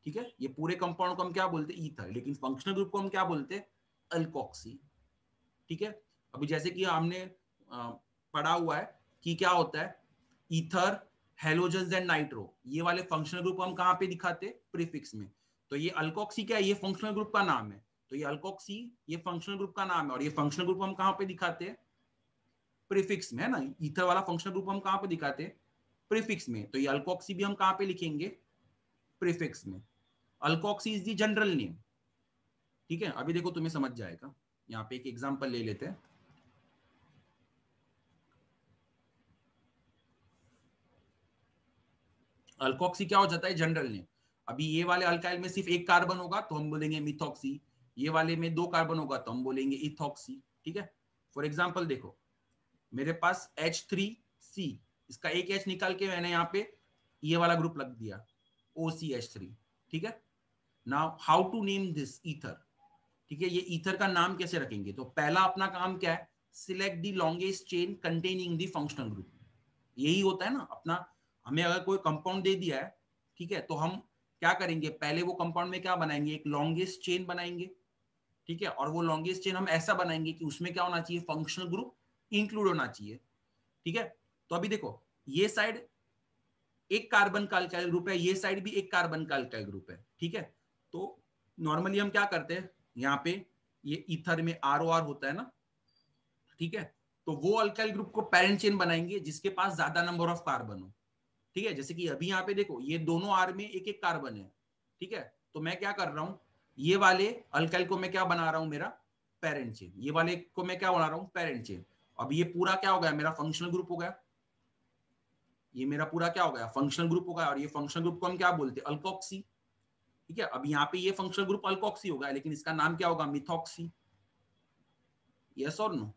ठीक है, ये पूरे कंपाउंड को हम क्या बोलते हैं, ईथर, लेकिन फंक्शनल ग्रुप को हम क्या बोलते हैं, अल्कोक्सी। ठीक है, अभी जैसे कि हमने पढ़ा हुआ है कि क्या होता है, ईथर, हेलोजन्स एंड नाइट्रो, ये वाले फंक्शनल ग्रुप हम कहाँ पे दिखाते हैं, प्रीफिक्स में। तो ये अल्कोक्सी क्या है, ये फंक्शनल ग्रुप का नाम है। तो ये अल्कोक्सी ये फंक्शनल ग्रुप का नाम है, और ये फंक्शनल ग्रुप हम कहाँ पे दिखाते हैं, प्रीफिक्स में, है ना। ईथर वाला फंक्शनल ग्रुप हम कहाँ पे दिखाते हैं, प्रीफिक्स में। तो ये अल्कोक्सी भी हम कहाँ पे लिखेंगे, प्रीफिक्स में। Alkoxy is the general name. ठीक है, अभी देखो तुम्हें समझ जाएगा। यहाँ पे एक एग्जांपल ले लेते हैं। अल्कोक्सी क्या हो जाता है, जनरल नेम। अभी ये वाले अल्काइल में सिर्फ एक कार्बन होगा तो हम बोलेंगे मिथॉक्सी, ये वाले में 2 कार्बन होगा तो हम बोलेंगे इथॉक्सी। ठीक है, फॉर एग्जांपल देखो, मेरे पास H3C, इसका एक H निकाल के मैंने यहाँ पे ये वाला ग्रुप लग दिया, OCH3। ठीक है, now how to name this ether. ठीक है, ये ईथर का नाम कैसे रखेंगे, तो पहला अपना काम क्या है, select the longest chain containing the functional group. यही होता है ना अपना, हमें अगर कोई कंपाउंड दे दिया है, ठीक है, तो हम क्या करेंगे, पहले वो कंपाउंड में क्या बनाएंगे, एक लॉन्गेस्ट चेन बनाएंगे। ठीक है, और वो लॉन्गेस्ट चेन हम ऐसा बनाएंगे कि उसमें क्या होना चाहिए, फंक्शनल ग्रुप इंक्लूड होना चाहिए। ठीक है, तो अभी देखो, ये साइड एक कार्बन का अल्काइल ग्रुप है, ये साइड भी एक कार्बन का अल्काइल ग्रुप है। ठीक है, तो नॉर्मली हम क्या करते हैं, यहाँ पे ये ईथर में ROR होता है ना, ठीक है, तो वो अल्काइल ग्रुप को पेरेंट चेन बनाएंगे जिसके पास ज्यादा नंबर ऑफ कार्बन हो। ठीक है, जैसे कि अभी यहाँ पे देखो, ये दोनों आर में एक एक कार्बन है। ठीक है, तो मैं क्या कर रहा हूँ, ये वाले अल्काइल को मैं क्या बना रहा हूँ, मेरा पेरेंट चेन, ये वाले को मैं क्या बना रहा हूँ, पेरेंट चेन। अब ये पूरा क्या हो गया, मेरा फंक्शनल ग्रुप हो गया। ये मेरा पूरा क्या हो गया, फंक्शनल ग्रुप हो गया, और ये फंक्शनल ग्रुप को हम क्या बोलते हैं, अल्कोक्सी। ठीक है, अब यहाँ पे ये फंक्शनल ग्रुप अल्कोक्सी होगा, लेकिन इसका नाम क्या होगा, मिथॉक्सी। यस और नो।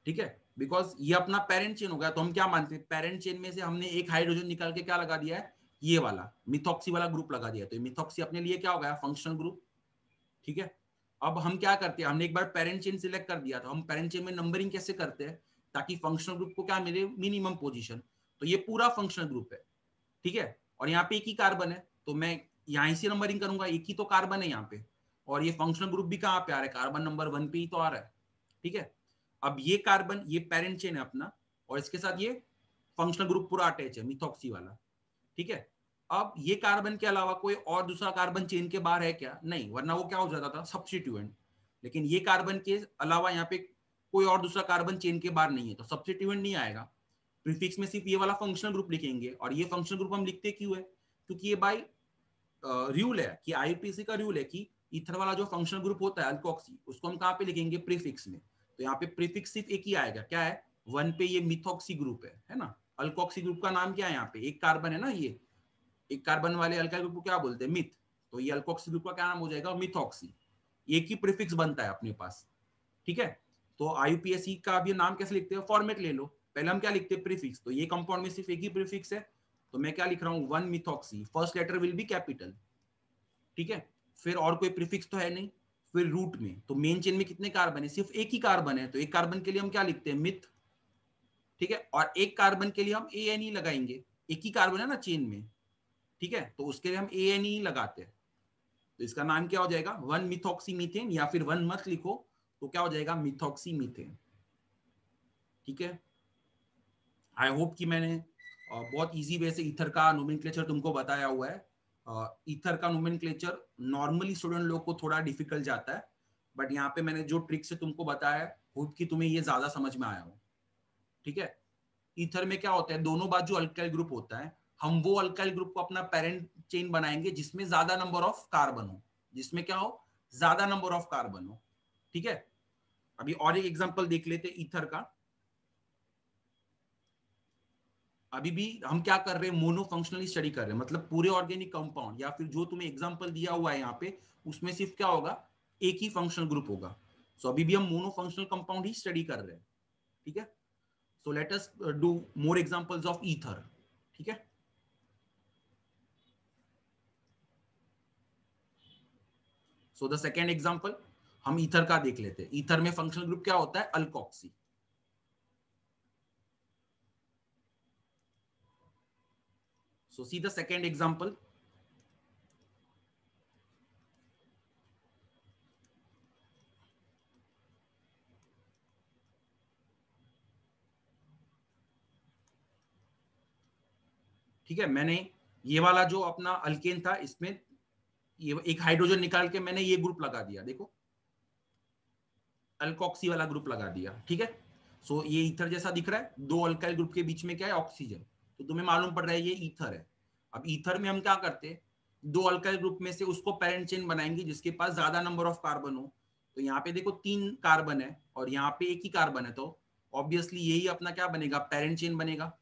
ठीक है, बिकॉज ये अपना पेरेंट चेन हो गया, तो हम क्या मानते हैं, पेरेंट चेन में से हमने एक हाइड्रोजन निकाल के क्या लगा दिया है, ये वाला मिथॉक्सी वाला ग्रुप लगा दिया, तो मिथॉक्सी अपने लिए क्या हो गया, फंक्शनल ग्रुप। ठीक है, अब हम क्या करते हैं, हमने एक बार पेरेंट चेन सिलेक्ट कर दिया, तो हम पेरेंट चेन में नंबरिंग कैसे करते हैं, ताकि फंक्शनल ग्रुप को क्या मिले, मिनिमम पोजीशन। तो ये पूरा फंक्शनल ग्रुप है। ठीक है, और यहाँ पे एक ही कार्बन है, तो मैं यहीं से नंबरिंग करूंगा, एक ही तो कार्बन है यहाँ पे, और ये फंक्शनल ग्रुप भी कहाँ पे आ रहा है, कार्बन नंबर 1 पे ही तो आ रहा है। ठीक है, अब ये कार्बन, ये पेरेंट चेन है अपना, और इसके साथ ये फंक्शनल ग्रुप पूरा अटैच है, मिथॉक्सी वाला। ठीक है, अब ये कार्बन के अलावा कोई और दूसरा कार्बन चेन के बाहर है क्या, नहीं, वरना वो क्या हो जाता था, सब्स्टिट्यूएंट। लेकिन ये कार्बन के अलावा यहाँ पे कोई और दूसरा कार्बन चेन के बाहर नहीं है, तो सब्स्टिट्यूएंट नहीं आएगा। प्रीफिक्स में सिर्फ ये वाला फंक्शनल ग्रुप लिखेंगे, और ये फंक्शनल ग्रुप हम लिखते क्यों है, क्योंकि ये बाय रूल है, कि IUPAC का रूल है कि ईथर वाला जो फंक्शनल ग्रुप होता है अल्कोक्सी, उसको हम कहाँ पे लिखेंगे, प्रीफिक्स में। तो यहाँ पे प्रीफिक्स सिर्फ एक ही आएगा, क्या है, 1 पे ये मिथॉक्सी ग्रुप है ना। अल्कोक्सी ग्रुप का नाम क्या है, यहाँ पे एक कार्बन है ना, ये एक कार्बन वाले अल्काइल ग्रुप को क्या बोलते हैं, मिथ। तो ये अल्कोक्सी ग्रुप का क्या नाम हो जाएगा, मिथॉक्सी। एक ही प्रीफिक्स बनता है अपने पास। ठीक है, तो IUPAC का भी नाम कैसे लिखते हैं, फॉर्मेट ले लो, पहले हम क्या लिखते हैं, प्रीफिक्स। तो ये कंपाउंड में सिर्फ एक ही प्रीफिक्स है, तो मैं क्या लिख रहा हूँ, 1 methoxy, first letter will be capital. ठीक है, फिर और कोई प्रीफिक्स तो है नहीं। फिर रूट में, तो मेन चेन में कितने कार्बन है, सिर्फ एक ही कार्बन है, तो एक कार्बन के लिए हम क्या लिखते हैं, मिथ। ठीक है, और एक कार्बन के लिए हम ANE लगाएंगे, एक ही कार्बन है ना चेन में। ठीक है, तो उसके लिए हम ANE लगाते हैं। तो इसका नाम क्या हो जाएगा, 1 मिथॉक्सी मीथेन, या फिर 1 मत लिखो तो क्या हो जाएगा, मिथॉक्सी मीथेन। ठीक है, आई होप कि मैंने बहुत इजी वे से ईथर का नोमेनक्लेचर तुमको बताया हुआ है। ईथर का नोमेनक्लेचर नॉर्मली स्टूडेंट लोग को थोड़ा डिफिकल्ट जाता है, बट यहाँ पे मैंने जो ट्रिक से तुमको बताया है, होप कि तुम्हें ये ज्यादा समझ में आया हो। ठीक है, ईथर में क्या होता है, दोनों बाजू अल्काइल ग्रुप होता है, हम वो अल्काइल ग्रुप को अपना पेरेंट चेन बनाएंगे जिसमें ज्यादा नंबर ऑफ कार्बन हो, जिसमें क्या हो, ज्यादा नंबर ऑफ कार्बन हो। ठीक है, अभी और एक एग्जांपल देख लेते ईथर का। अभी भी हम क्या कर रहे हैं, मोनो फंक्शनली स्टडी कर रहे हैं, मतलब पूरे ऑर्गेनिक कंपाउंड या फिर जो तुम्हें एग्जांपल दिया हुआ है यहाँ पे, उसमें सिर्फ क्या होगा, एक ही फंक्शनल ग्रुप होगा। सो अभी भी हम मोनो फंक्शनल कंपाउंड ही स्टडी कर रहे हैं। ठीक है, so let us do more examples of ether. ठीक है, सो द सेकेंड एग्जांपल हम ईथर का देख लेते हैं। ईथर में फंक्शनल ग्रुप क्या होता है, alkoxy. So see the second example. ठीक है, मैंने ये वाला जो अपना अल्केन था, इसमें ये एक हाइड्रोजन निकाल के मैंने ये ग्रुप लगा दिया, देखो अल्कोक्सी वाला ग्रुप लगा दिया। ठीक है, सो ये ईथर जैसा दिख रहा है, दो अल्काइल ग्रुप के बीच में क्या है, ऑक्सीजन, तो तुम्हें मालूम पड़ रहा है ये ईथर है। अब ईथर में हम क्या करते हैं, दो अल्काइल ग्रुप में से उसको पेरेंट चेन बनाएंगे जिसके पास ज्यादा नंबर ऑफ कार्बन हो। तो यहाँ पे देखो 3 कार्बन है और यहाँ पे एक ही कार्बन है, तो ऑब्वियसली यही अपना क्या बनेगा, पेरेंट चेन बनेगा।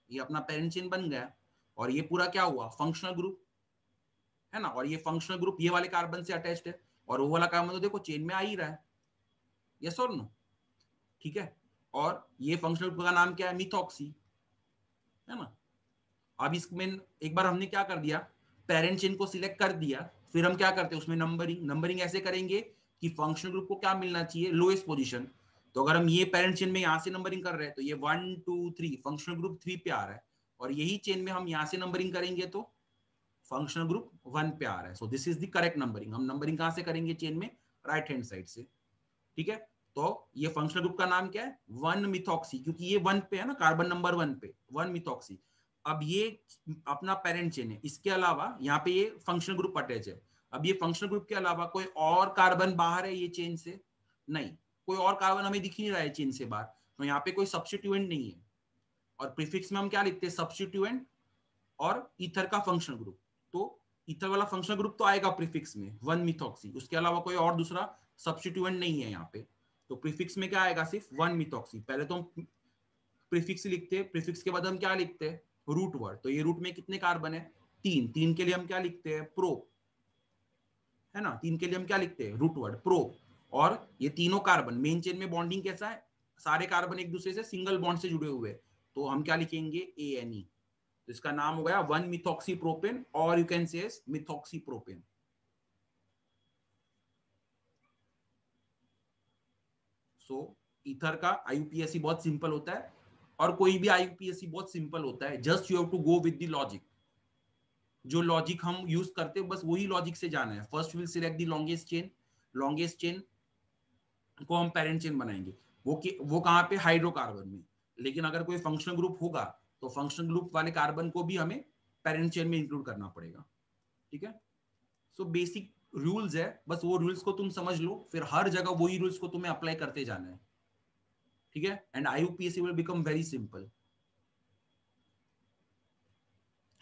ये अपना पेरेंट चेन बन गया और ये पूरा क्या हुआ, फंक्शनल ग्रुप है ना। और ये फंक्शनल ग्रुप ये वाले कार्बन से अटैच्ड है और वो वाला कार्बन तो देखो चेन में आ ही रहा है, यस और नो। ठीक है, और ये फंक्शनल ग्रुप का नाम क्या है, मिथॉक्सी, है ना। अब इसमें एक बार हमने क्या कर दिया, पेरेंट चेन को सिलेक्ट कर दिया, फिर हम क्या करते हैं उसमें नंबरिंग, नंबरिंग ऐसे करेंगे कि फंक्शनल ग्रुप को क्या मिलना चाहिए, लोएस्ट पोजीशन। तो अगर हम ये पेरेंट चेन में यहाँ से नंबरिंग कर रहे हैं तो ये 1 2 3 फंक्शनल ग्रुप 3 पे आ रहा है, और यही चेन में हम यहाँ से नंबरिंग करेंगे तो फंक्शनल ग्रुप 1 पे आ रहा है। So this is the correct numbering. हम नंबरिंग कहाँ से करेंगे चेन में, राइट हैंड साइड से। ठीक है, तो ये फंक्शनल ग्रुप का नाम क्या है, 1 मिथॉक्सी, क्योंकि ये 1 पे है ना, कार्बन नंबर 1 पे 1 मिथॉक्सी। अब ये अपना पेरेंट चेन है, इसके अलावा यहाँ पे ये फंक्शनल ग्रुप अटैच है। अब ये फंक्शनल ग्रुप के अलावा कोई और कार्बन बाहर है ये चेन से, नहीं, कोई और कार्बन हमें दिख नहीं रहा है चेन से बाहर, तो यहाँ पे कोई सब्स्टिट्यूएंट नहीं है। और प्रीफिक्स में हम क्या लिखते हैं, सब्स्टिट्यूएंट और ईथर का फंक्शनल ग्रुप। तो ईथर वाला फंक्शनल ग्रुप तो आएगा प्रीफिक्स में 1 मिथॉक्सी, उसके अलावा कोई और दूसरा सब्स्टिट्यूएंट नहीं है यहाँ पे। तो प्रीफिक्स में क्या आएगा, सिर्फ 1 मिथॉक्सी। पहले तो हम प्रीफिक्स लिखते हैं, प्रीफिक्स के बाद हम क्या लिखते हैं, रूट वर्ड। तो ये रूट में कितने कार्बन है, 3, 3 के लिए हम क्या लिखते हैं, प्रो, है ना। 3 के लिए हम क्या लिखते हैं, रूट वर्ड प्रो। और ये तीनों कार्बन मेन चेन में बॉन्डिंग कैसा है, सारे कार्बन एक दूसरे से सिंगल बॉन्ड से जुड़े हुए, तो हम क्या लिखेंगे, ANE। तो इसका नाम हो गया 1 मिथॉक्सी प्रोपेन, और you can say methoxy propane. So ether का IUPAC बहुत सिंपल होता है, और कोई भी IUPAC बहुत सिंपल होता है, just you have to go with the logic. जो लॉजिक हम यूज करते हैं बस वही लॉजिक से जाना है। First will select the longest chain, longest chain को हम पेरेंट चेन बनाएंगे, वो कहाँ पे, हाइड्रोकार्बन में। लेकिन अगर कोई फंक्शनल ग्रुप होगा तो फंक्शनल ग्रुप वाले कार्बन को भी हमें पेरेंट चेन में इंक्लूड करना पड़ेगा। ठीक है, सो बेसिक रूल्स है, बस वो रूल्स को तुम समझ लो, फिर हर जगह वही रूल्स को तुम्हें अप्लाई करते जाना है। ठीक है, and IUPAC will become very simple.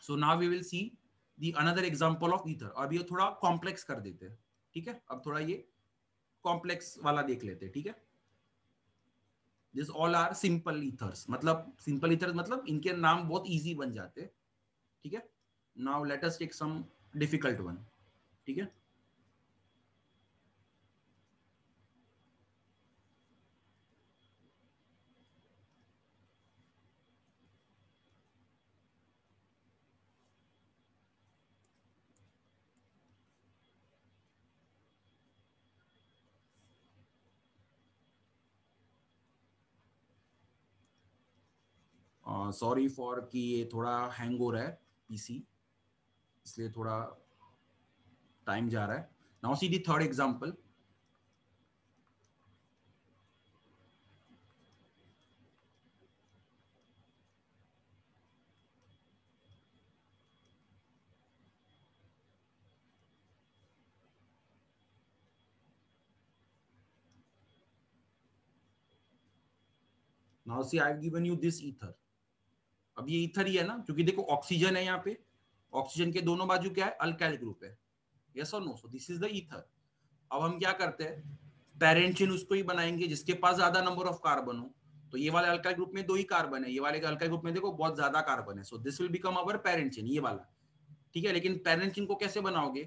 So now we will see the another example of ether. अब ये थोड़ा कॉम्प्लेक्स कर देते हैं। ठीक है, अब थोड़ा ये कॉम्प्लेक्स वाला देख लेते हैं। ठीक है, this all are simple ethers, मतलब सिंपल ईथर्स मतलब इनके नाम बहुत इजी बन जाते हैं। ठीक है, now let us take some difficult one. ठीक है, सॉरी फॉर कि ये थोड़ा हैंग हो रहा है PC, इसलिए थोड़ा टाइम जा रहा है. Now see the third example. Now see I have given you this ether. अब ये ईथर ही है ना, क्योंकि देखो ऑक्सीजन है यहाँ पे, ऑक्सीजन के दोनों बाजू क्या है, अल्काइल ग्रुप है. यस और no? So this is the ether. अब हम क्या करते हैं, पेरेंट चेन उसको ही बनाएंगे जिसके पास ज्यादा नंबर ऑफ कार्बन हो. तो ये वाले अल्काइल ग्रुप में 2 ही कार्बन है, ये वाले अल्काइल ग्रुप में देखो बहुत ज्यादा कार्बन है. So this will become our parent chain, ये वाला. ठीक है, लेकिन पेरेंट चेन को कैसे बनाओगे,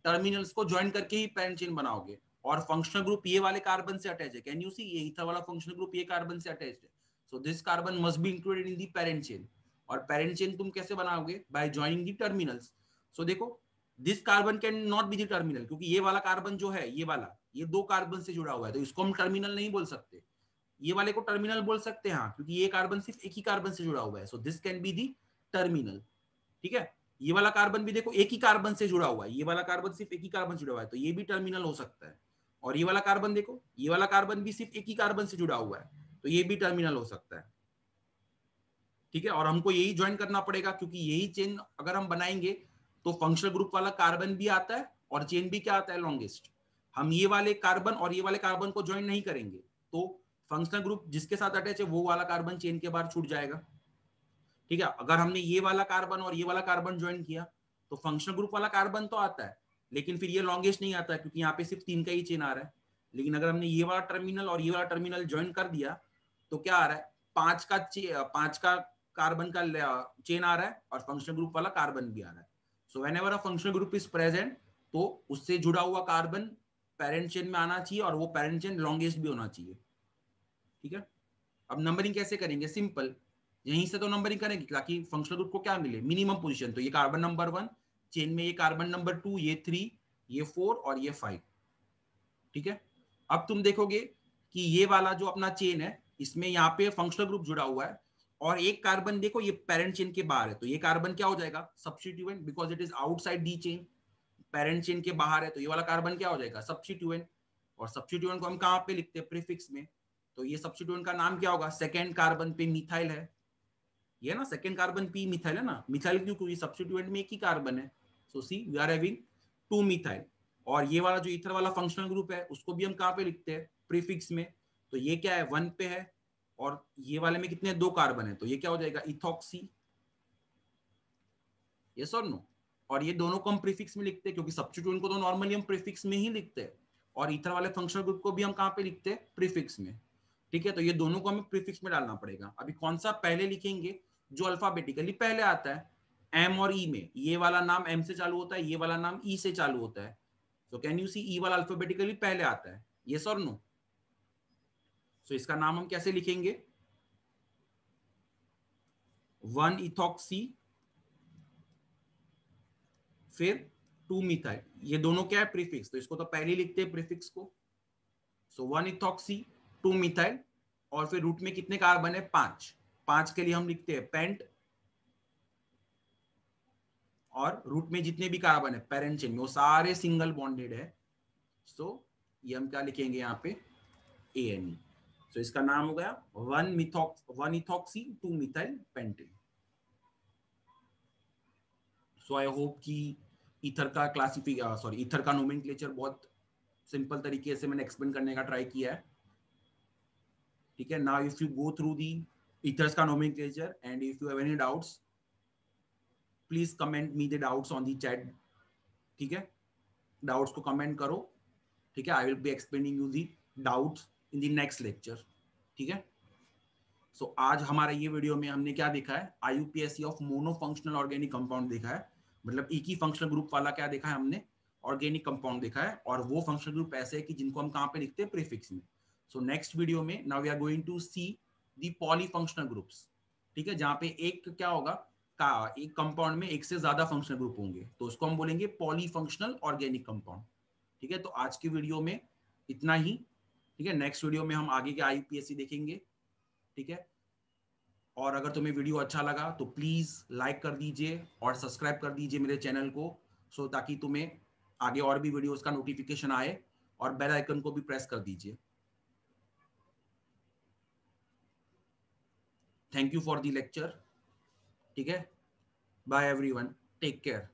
टर्मिनल्स को ज्वाइन करके ही पेरेंट चेन बनाओगे. और फंक्शनल ग्रुप ये वाले कार्बन से अटैच है. कैन यू सी, ये ईथर वाला फंक्शनल ग्रुप ये कार्बन से अटैच्ड है. So this carbon must be included in the parent chain. और पेरेंट चेन तुम कैसे बनाओगे, बाय जॉइनिंग द टर्मिनल्स. सो देखो this carbon can not be the terminal, क्योंकि ये वाला कार्बन जो है, ये वाला, ये 2 कार्बन से जुड़ा हुआ है, तो इसको हम टर्मिनल नहीं बोल सकते. ये वाले को टर्मिनल बोल सकते हैं, हाँ, क्योंकि ये कार्बन सिर्फ एक ही कार्बन से जुड़ा हुआ है. So this can be the terminal. ठीक है, ये वाला कार्बन भी देखो एक ही कार्बन से जुड़ा हुआ है, ये वाला कार्बन सिर्फ एक ही कार्बन से जुड़ा हुआ है, तो ये भी टर्मिनल हो सकता है. और ये वाला कार्बन देखो, ये वाला कार्बन भी सिर्फ एक ही कार्बन से जुड़ा हुआ है, तो ये भी टर्मिनल हो सकता है. ठीक है, और हमको यही ज्वाइन करना पड़ेगा, क्योंकि यही चेन अगर हम बनाएंगे तो फंक्शनल ग्रुप वाला कार्बन भी आता है और चेन भी क्या आता है, लॉन्गेस्ट. हम ये वाले कार्बन और ये वाले कार्बन को ज्वाइन नहीं करेंगे तो फंक्शनल ग्रुप जिसके साथ अटैच है वो वाला कार्बन चेन के बाहर छूट जाएगा. ठीक है, अगर हमने ये वाला कार्बन और ये वाला कार्बन ज्वाइन किया तो फंक्शनल ग्रुप वाला कार्बन तो आता है, लेकिन फिर ये लॉन्गेस्ट नहीं आता है, क्योंकि यहाँ पे सिर्फ 3 का ही चेन आ रहा है. लेकिन अगर हमने ये वाला टर्मिनल और ये वाला टर्मिनल ज्वाइन कर दिया तो क्या आ रहा है, 5 का कार्बन का चेन आ रहा है और फंक्शनल ग्रुप वाला कार्बन भी आ रहा है. So whenever a functional group is present तो उससे जुड़ा हुआ कार्बन पेरेंट चेन में आना चाहिए और वो पेरेंट चेन लॉन्गेस्ट भी होना चाहिए. ठीक है, अब नंबरिंग कैसे करेंगे, सिंपल, यहीं से तो नंबरिंग करेंगे ताकि फंक्शनल ग्रुप को क्या मिले, मिनिमम पोजीशन. तो ये कार्बन नंबर 1 चेन में, ये कार्बन नंबर 2, ये 3, ये 4 और ये 5. ठीक है, अब तुम देखोगे कि ये वाला जो अपना चेन है इसमें यहाँ पे फंक्शनल ग्रुप जुड़ा हुआ है और एक कार्बन देखो ये पेरेंट चेन के बाहर है, तो ये कार्बन क्या हो जाएगा, substituent, because it is outside the chain. Parent chain के बाहर है तो ये वाला कार्बन क्या हो जाएगा, सब्स्टिट्यूएंट. और सब्स्टिट्यूएंट को हम कहाँ पे लिखते हैं, प्रीफिक्स में. तो ये सब्स्टिट्यूएंट का नाम क्या होगा, सेकेंड कार्बन पे मिथाइल है, ये ना सेकेंड कार्बन पी मिथाइल है ना. मिथाइल क्यों, क्योंकि सब्स्टिट्यूएंट में एक ही कार्बन है. So C we are having 2 methyl. और ये वाला जो ईथर वाला फंक्शनल ग्रुप है उसको भी हम कहाँ पे लिखते हैं, प्रीफिक्स में. तो ये क्या है, 1 पे है और ये वाले में कितने, 2 कार्बन है, तो ये क्या हो जाएगा, इथॉक्सी. यस और नो? और ये दोनों को हम प्रीफिक्स में लिखते हैं, क्योंकि सब्स्टिट्यूएंट को तो नॉर्मली हम प्रीफिक्स में ही लिखते हैं और ईथर वाले फंक्शनल ग्रुप को भी हम कहाँ पे लिखते हैं, प्रीफिक्स में. ठीक है, तो ये दोनों को हमें प्रीफिक्स में डालना पड़ेगा. अभी कौन सा पहले लिखेंगे, जो अल्फाबेटिकली पहले आता है. एम और ई में ये वाला नाम एम से चालू होता है, ये वाला नाम ई से चालू होता है. सो कैन यू सी, ई वाला अल्फाबेटिकली पहले आता है. यस और नो? सो इसका नाम हम कैसे लिखेंगे, 1 इथॉक्सी फिर 2 मिथाइल. ये दोनों क्या है, प्रीफिक्स, तो इसको तो पहले लिखते हैं प्रीफिक्स को. सो 1 इथॉक्सी 2 मिथाइल और फिर रूट में कितने कार्बन है, 5. 5 के लिए हम लिखते हैं पेंट और रूट में जितने भी कार्बन है पेरेंट चेन में वो सारे सिंगल बॉन्डेड है. सो ये हम क्या लिखेंगे यहाँ पे, ANE. सो इसका नाम हो गया 1 ethoxy 2 methyl pentane. So I hope कि ईथर का ईथर का नोमेनक्लेचर बहुत सिंपल तरीके से मैंने एक्सप्लेन करने का ट्राई किया है. ठीक है, now if you go through the ethers का nomenclature and if you have any doubts please comment me the doubts on the chat. ठीक है, डाउट्स को कमेंट करो. ठीक है, I will be explaining you the doubts in the next lecture. ठीक है, सो आज हमारा ये वीडियो में हमने क्या देखा है, IUPAC of monofunctional organic compound देखा है. मतलब एक ही फंक्शनल ग्रुप वाला क्या देखा है हमने, ऑर्गेनिक कंपाउंड देखा है. और वो फंक्शनल ग्रुप ऐसे है कि जिनको हम कहाँ पे लिखते हैं, प्रीफिक्स में. सो नेक्स्ट वीडियो में now we are going to see the polyfunctional groups. ठीक है, जहाँ पे एक क्या होगा, एक कंपाउंड में एक से ज्यादा फंक्शनल ग्रुप होंगे, तो उसको हम बोलेंगे पॉलीफंक्शनल ऑर्गेनिक कंपाउंड. ठीक है, तो आज की वीडियो में इतना ही. ठीक है, नेक्स्ट वीडियो में हम आगे के IUPAC देखेंगे. ठीक है, और अगर तुम्हें वीडियो अच्छा लगा तो प्लीज लाइक कर दीजिए और सब्सक्राइब कर दीजिए मेरे चैनल को, सो ताकि तुम्हें आगे और भी वीडियोस का नोटिफिकेशन आए, और बेल आइकन को भी प्रेस कर दीजिए। Thank you for the lecture. ठीक है, बाय एवरीवन, टेक केयर।